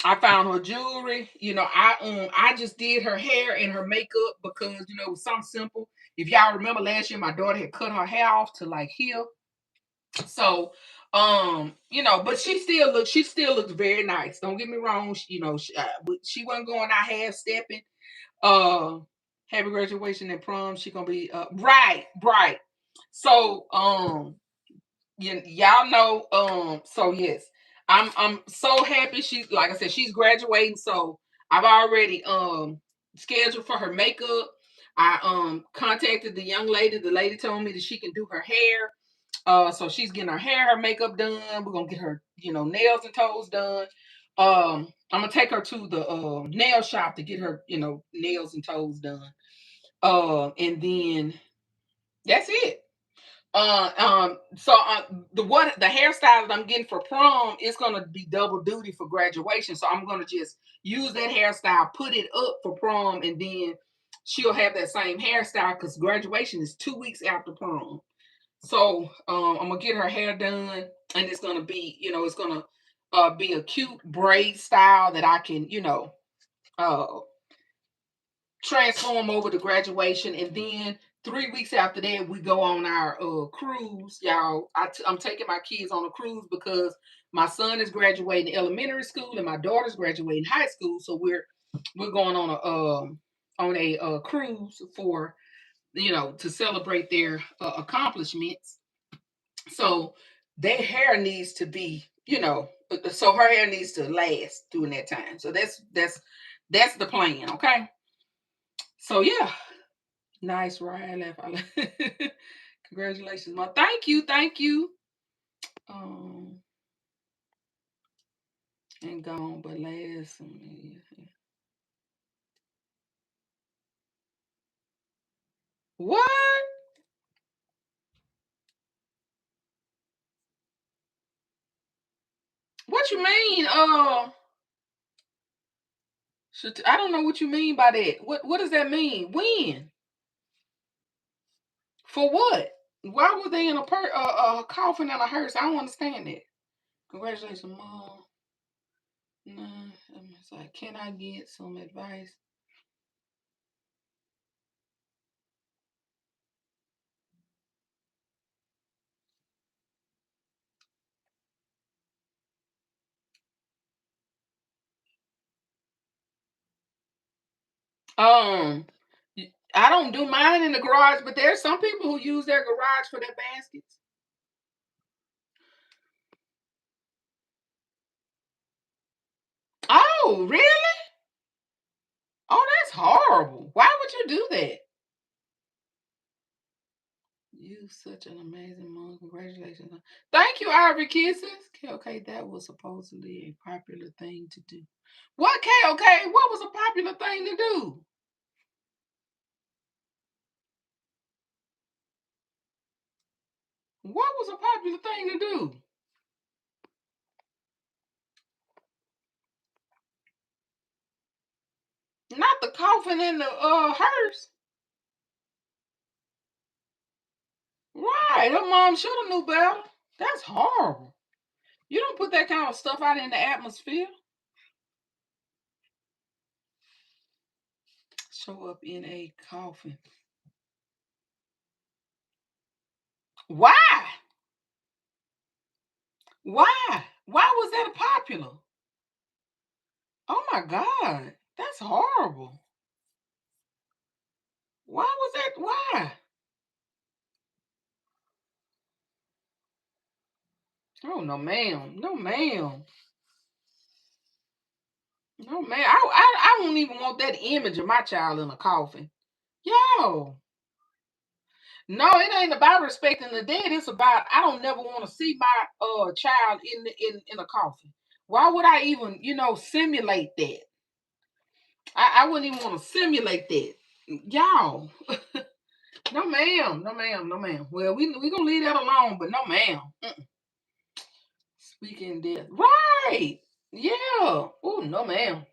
Speaker 1: I found her jewelry. I just did her hair and her makeup because it was something simple. If y'all remember last year, my daughter had cut her hair off to like here. So, but she still looks very nice. Don't get me wrong. She wasn't going out half stepping. Uh, Happy graduation and prom. She gonna be right, right. So, y'all know. So yes, I'm so happy. She's like I said, she's graduating. So I've already scheduled for her makeup. I contacted the young lady. The lady told me that she can do her hair. So she's getting her hair, her makeup done. We're gonna get her, nails and toes done. I'm gonna take her to the nail shop to get her, nails and toes done. And then that's it. So the hairstyle that I'm getting for prom is gonna be double duty for graduation. So I'm gonna just use that hairstyle, put it up for prom, and then she'll have that same hairstyle because graduation is 2 weeks after prom. So I'm gonna get her hair done, and it's gonna be, it's gonna be a cute braid style that I can, uh transform over to graduation, and then 3 weeks after that we go on our cruise, y'all. I'm taking my kids on a cruise because my son is graduating elementary school and my daughter's graduating high school, so we're going on a cruise for to celebrate their accomplishments. So their hair needs to be, so her hair needs to last during that time. So that's the plan. Okay, so yeah. Nice, Ryan. Congratulations, Mom. Thank you, thank you. Um, and gone, but last. What? What you mean? I don't know what you mean by that. What does that mean? When? For what? Why were they in a coffin and a hearse? I don't understand that. Congratulations, Mom. No, it's like, can I get some advice? Um, I don't do mine in the garage, but there's some people who use their garage for their baskets. Oh, really? Oh, that's horrible. Why would you do that? You such an amazing mom. Congratulations. Thank you, Ivory Kisses. Okay, that was supposedly a popular thing to do. What, okay? What was a popular thing to do? What was a popular thing to do? Not the coffin in the hearse. Right. Her mom should have knew better. That's horrible. You don't put that kind of stuff out in the atmosphere. Show up in a coffin. Why? Why? Why was that popular? Oh my God. That's horrible. Why was that? Why? Oh no, ma'am. No, ma'am. No, ma'am. I don't even want that image of my child in a coffin. Yo. No, it ain't about respecting the dead. It's about I don't never want to see my child in a coffin. Why would I even, simulate that? I wouldn't even want to simulate that. Y'all. No ma'am. No ma'am. No ma'am. Well, we gonna leave that alone, but no ma'am. Speaking death. Right. Yeah. Oh, no ma'am.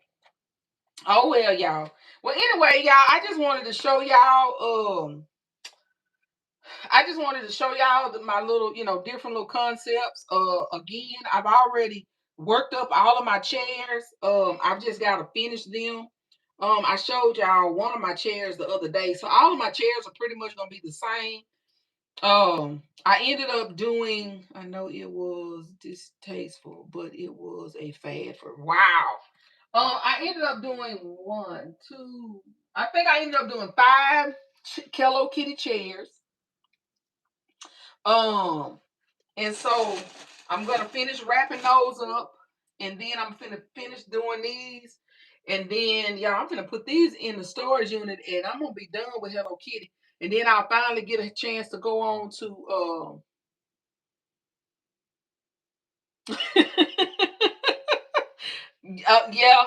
Speaker 1: Oh well, y'all. Well, anyway, y'all, I just wanted to show y'all my little, different little concepts. Again, I've already worked up all of my chairs. I've just got to finish them. I showed y'all one of my chairs the other day, so all of my chairs are pretty much gonna be the same. I ended up doing. I know it was distasteful, but it was a fad for wow. I ended up doing one, two. I think I ended up doing five Hello Kitty chairs. Um, and so I'm gonna finish wrapping those up, and then I'm gonna finish doing these, and then y'all, I'm gonna put these in the storage unit, and I'm gonna be done with Hello Kitty, and then I'll finally get a chance to go on to yeah,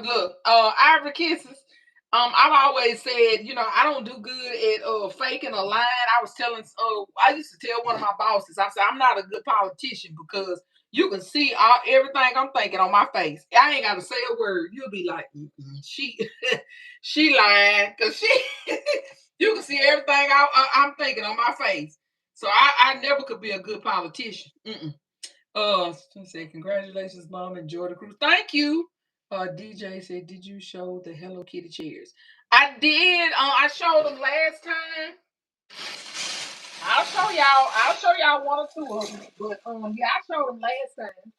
Speaker 1: look, Ivory Kisses. I've always said, I don't do good at faking a line. I used to tell one of my bosses, I said, I'm not a good politician because you can see everything I'm thinking on my face. I ain't got to say a word. You'll be like, she, she lying because you can see everything I'm thinking on my face. So I never could be a good politician. Mm-mm. Say congratulations, mom. Enjoy the cruise. Thank you. DJ said, did you show the Hello Kitty chairs? I did. I showed them last time. I'll show y'all one or two of them. But yeah, I showed them last time.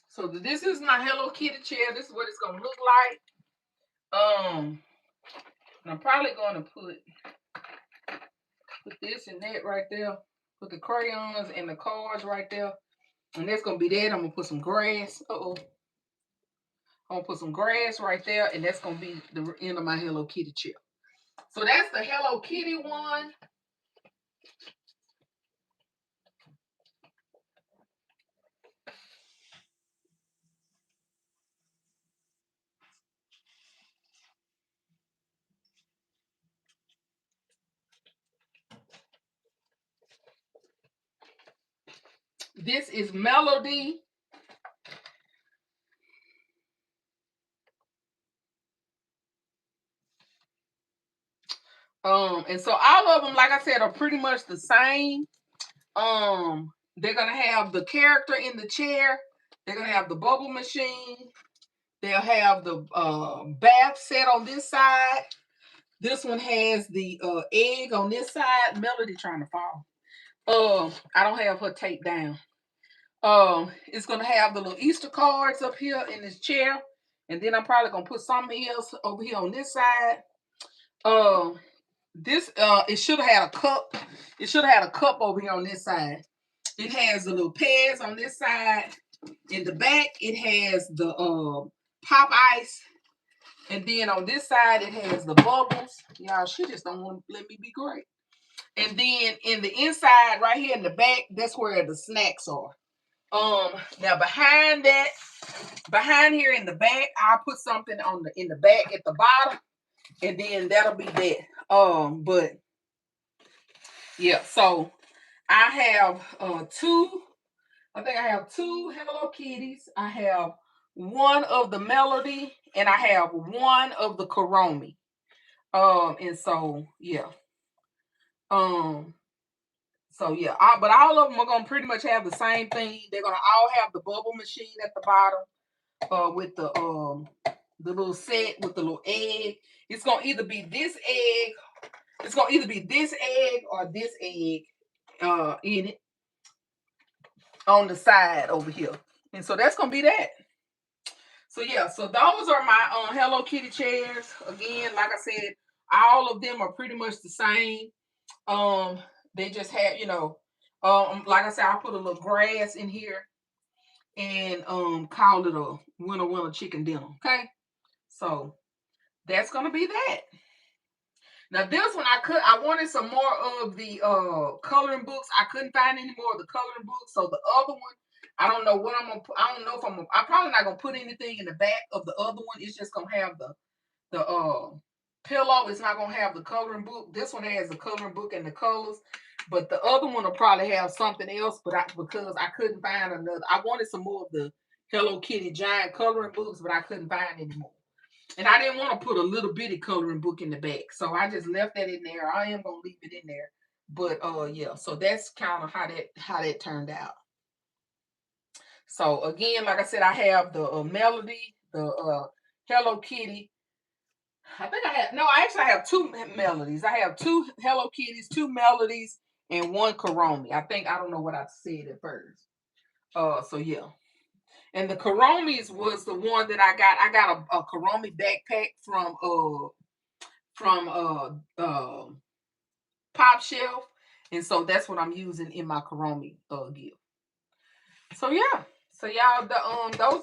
Speaker 1: So this is my Hello Kitty chair. This is what it's gonna look like. I'm probably gonna put this and that right there. Put the crayons and the cards right there. And that's gonna be that. I'm gonna put some grass. Uh-oh. I'm gonna put some grass right there, and that's gonna be the end of my Hello Kitty chair. So that's the Hello Kitty one. This is Melody. And so all of them, like I said, are pretty much the same. They're gonna have the character in the chair, They're gonna have the bubble machine. They'll have the bath set on this side. This one has the egg on this side. Melody trying to fall. I don't have her taped down. It's gonna have the little Easter cards up here in this chair, and then I'm probably gonna put something else over here on this side. This it should have had a cup. It should have had a cup over here on this side. It has the little pads on this side. In the back, it has the pop ice, and then on this side, it has the bubbles. Y'all, she just don't want to let me be great. And then in the inside, right here in the back, that's where the snacks are. Now behind that, behind here in the back, I'll put something on in the back at the bottom, and then that'll be that. But yeah, so I have two. I think I have two Hello Kitties. I have one of the Melody, and I have one of the Karomi. And so yeah. Um, so yeah, but all of them are gonna pretty much have the same thing. They're gonna all have the bubble machine at the bottom, with the little set with the little egg. It's gonna either be this egg, it's gonna either be this egg or this egg in it on the side over here. And so that's gonna be that. So yeah, so those are my Hello Kitty chairs. Again, like I said, all of them are pretty much the same. Um, they just have, like I said, I put a little grass in here and call it a winter chicken dinner. Okay, so that's gonna be that. Now this one I wanted some more of the coloring books. I couldn't find any more of the coloring books. So the other one, I don't know what I'm gonna put. I don't know if I'm probably not gonna put anything in the back of the other one. It's just gonna have the pillow. It's not gonna have the coloring book. This one has the coloring book and the colors. But the other one will probably have something else, but because I couldn't find another. I wanted some more of the Hello Kitty giant coloring books, but I couldn't find any more. And I didn't want to put a little bitty coloring book in the back. So I just left that in there. I am gonna leave it in there. But yeah, so that's kind of how that turned out. So again, like I said, I have the Melody, the Hello Kitty. I actually have two Melodies. I have two Hello Kitties, two Melodies, and one Karomi. I don't know what I said at first. So yeah. And the Karomis was the one that I got. I got a Karomi backpack from Pop Shelf, and so that's what I'm using in my Karomi gift. So yeah, so y'all,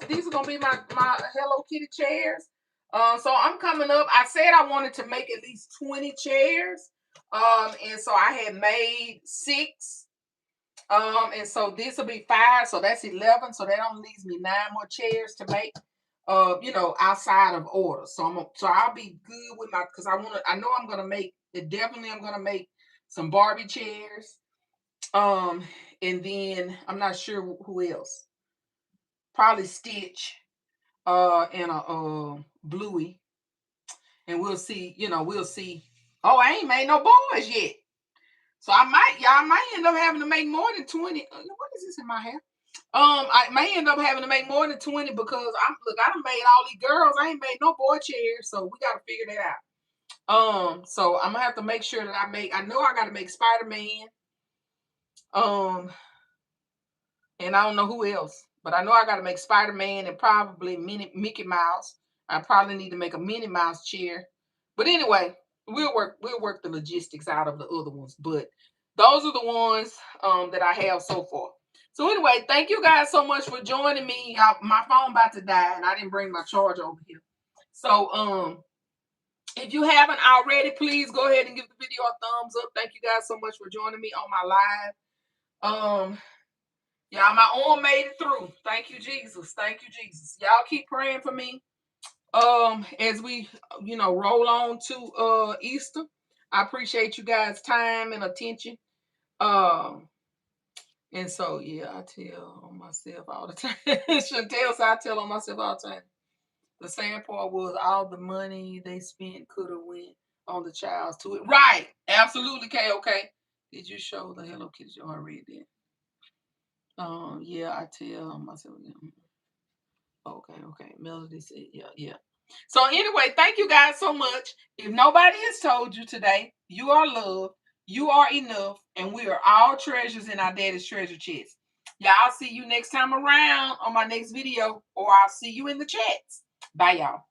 Speaker 1: these are gonna be my Hello Kitty chairs. So I'm coming up. I said I wanted to make at least 20 chairs. And so I had made 6. And so this will be 5, so that's 11. So that only leaves me 9 more chairs to make. Outside of order. So I'll be good with because I know I'm gonna make it. Definitely, I'm gonna make some Barbie chairs. And then I'm not sure who else. Probably Stitch. And a Bluey. And we'll see. We'll see. Oh, I ain't made no boys yet. So y'all might end up having to make more than 20. What is this in my hair? I may end up having to make more than 20 because I done made all these girls. I ain't made no boy chairs, so we gotta figure that out. So I'm gonna have to make sure that I know I gotta make Spider-Man. And I don't know who else, but I know I gotta make Spider-Man and probably Mickey Mouse. I probably need to make a Minnie Mouse chair. But anyway, we'll work the logistics out of the other ones. But those are the ones that I have so far. So anyway, thank you guys so much for joining me. My phone about to die, and I didn't bring my charger over here. So if you haven't already, please go ahead and give the video a thumbs up. Thank you guys so much for joining me on my live. Y'all, my arm made it through. Thank you, Jesus. Thank you, Jesus. Y'all keep praying for me. As we, roll on to Easter. I appreciate you guys' time and attention. And so yeah, I tell on myself all the time. Chantel, so I tell on myself all the time. The sad part was all the money they spent could have went on the child's to it. Right. Absolutely, okay. Did you show the Hello Kitty? I read that. Yeah, I tell myself. Okay. Melody said, yeah, yeah. So anyway, thank you guys so much. If nobody has told you today, you are loved, you are enough, and we are all treasures in our daddy's treasure chest. Yeah, I'll see you next time around on my next video, or I'll see you in the chats. Bye, y'all.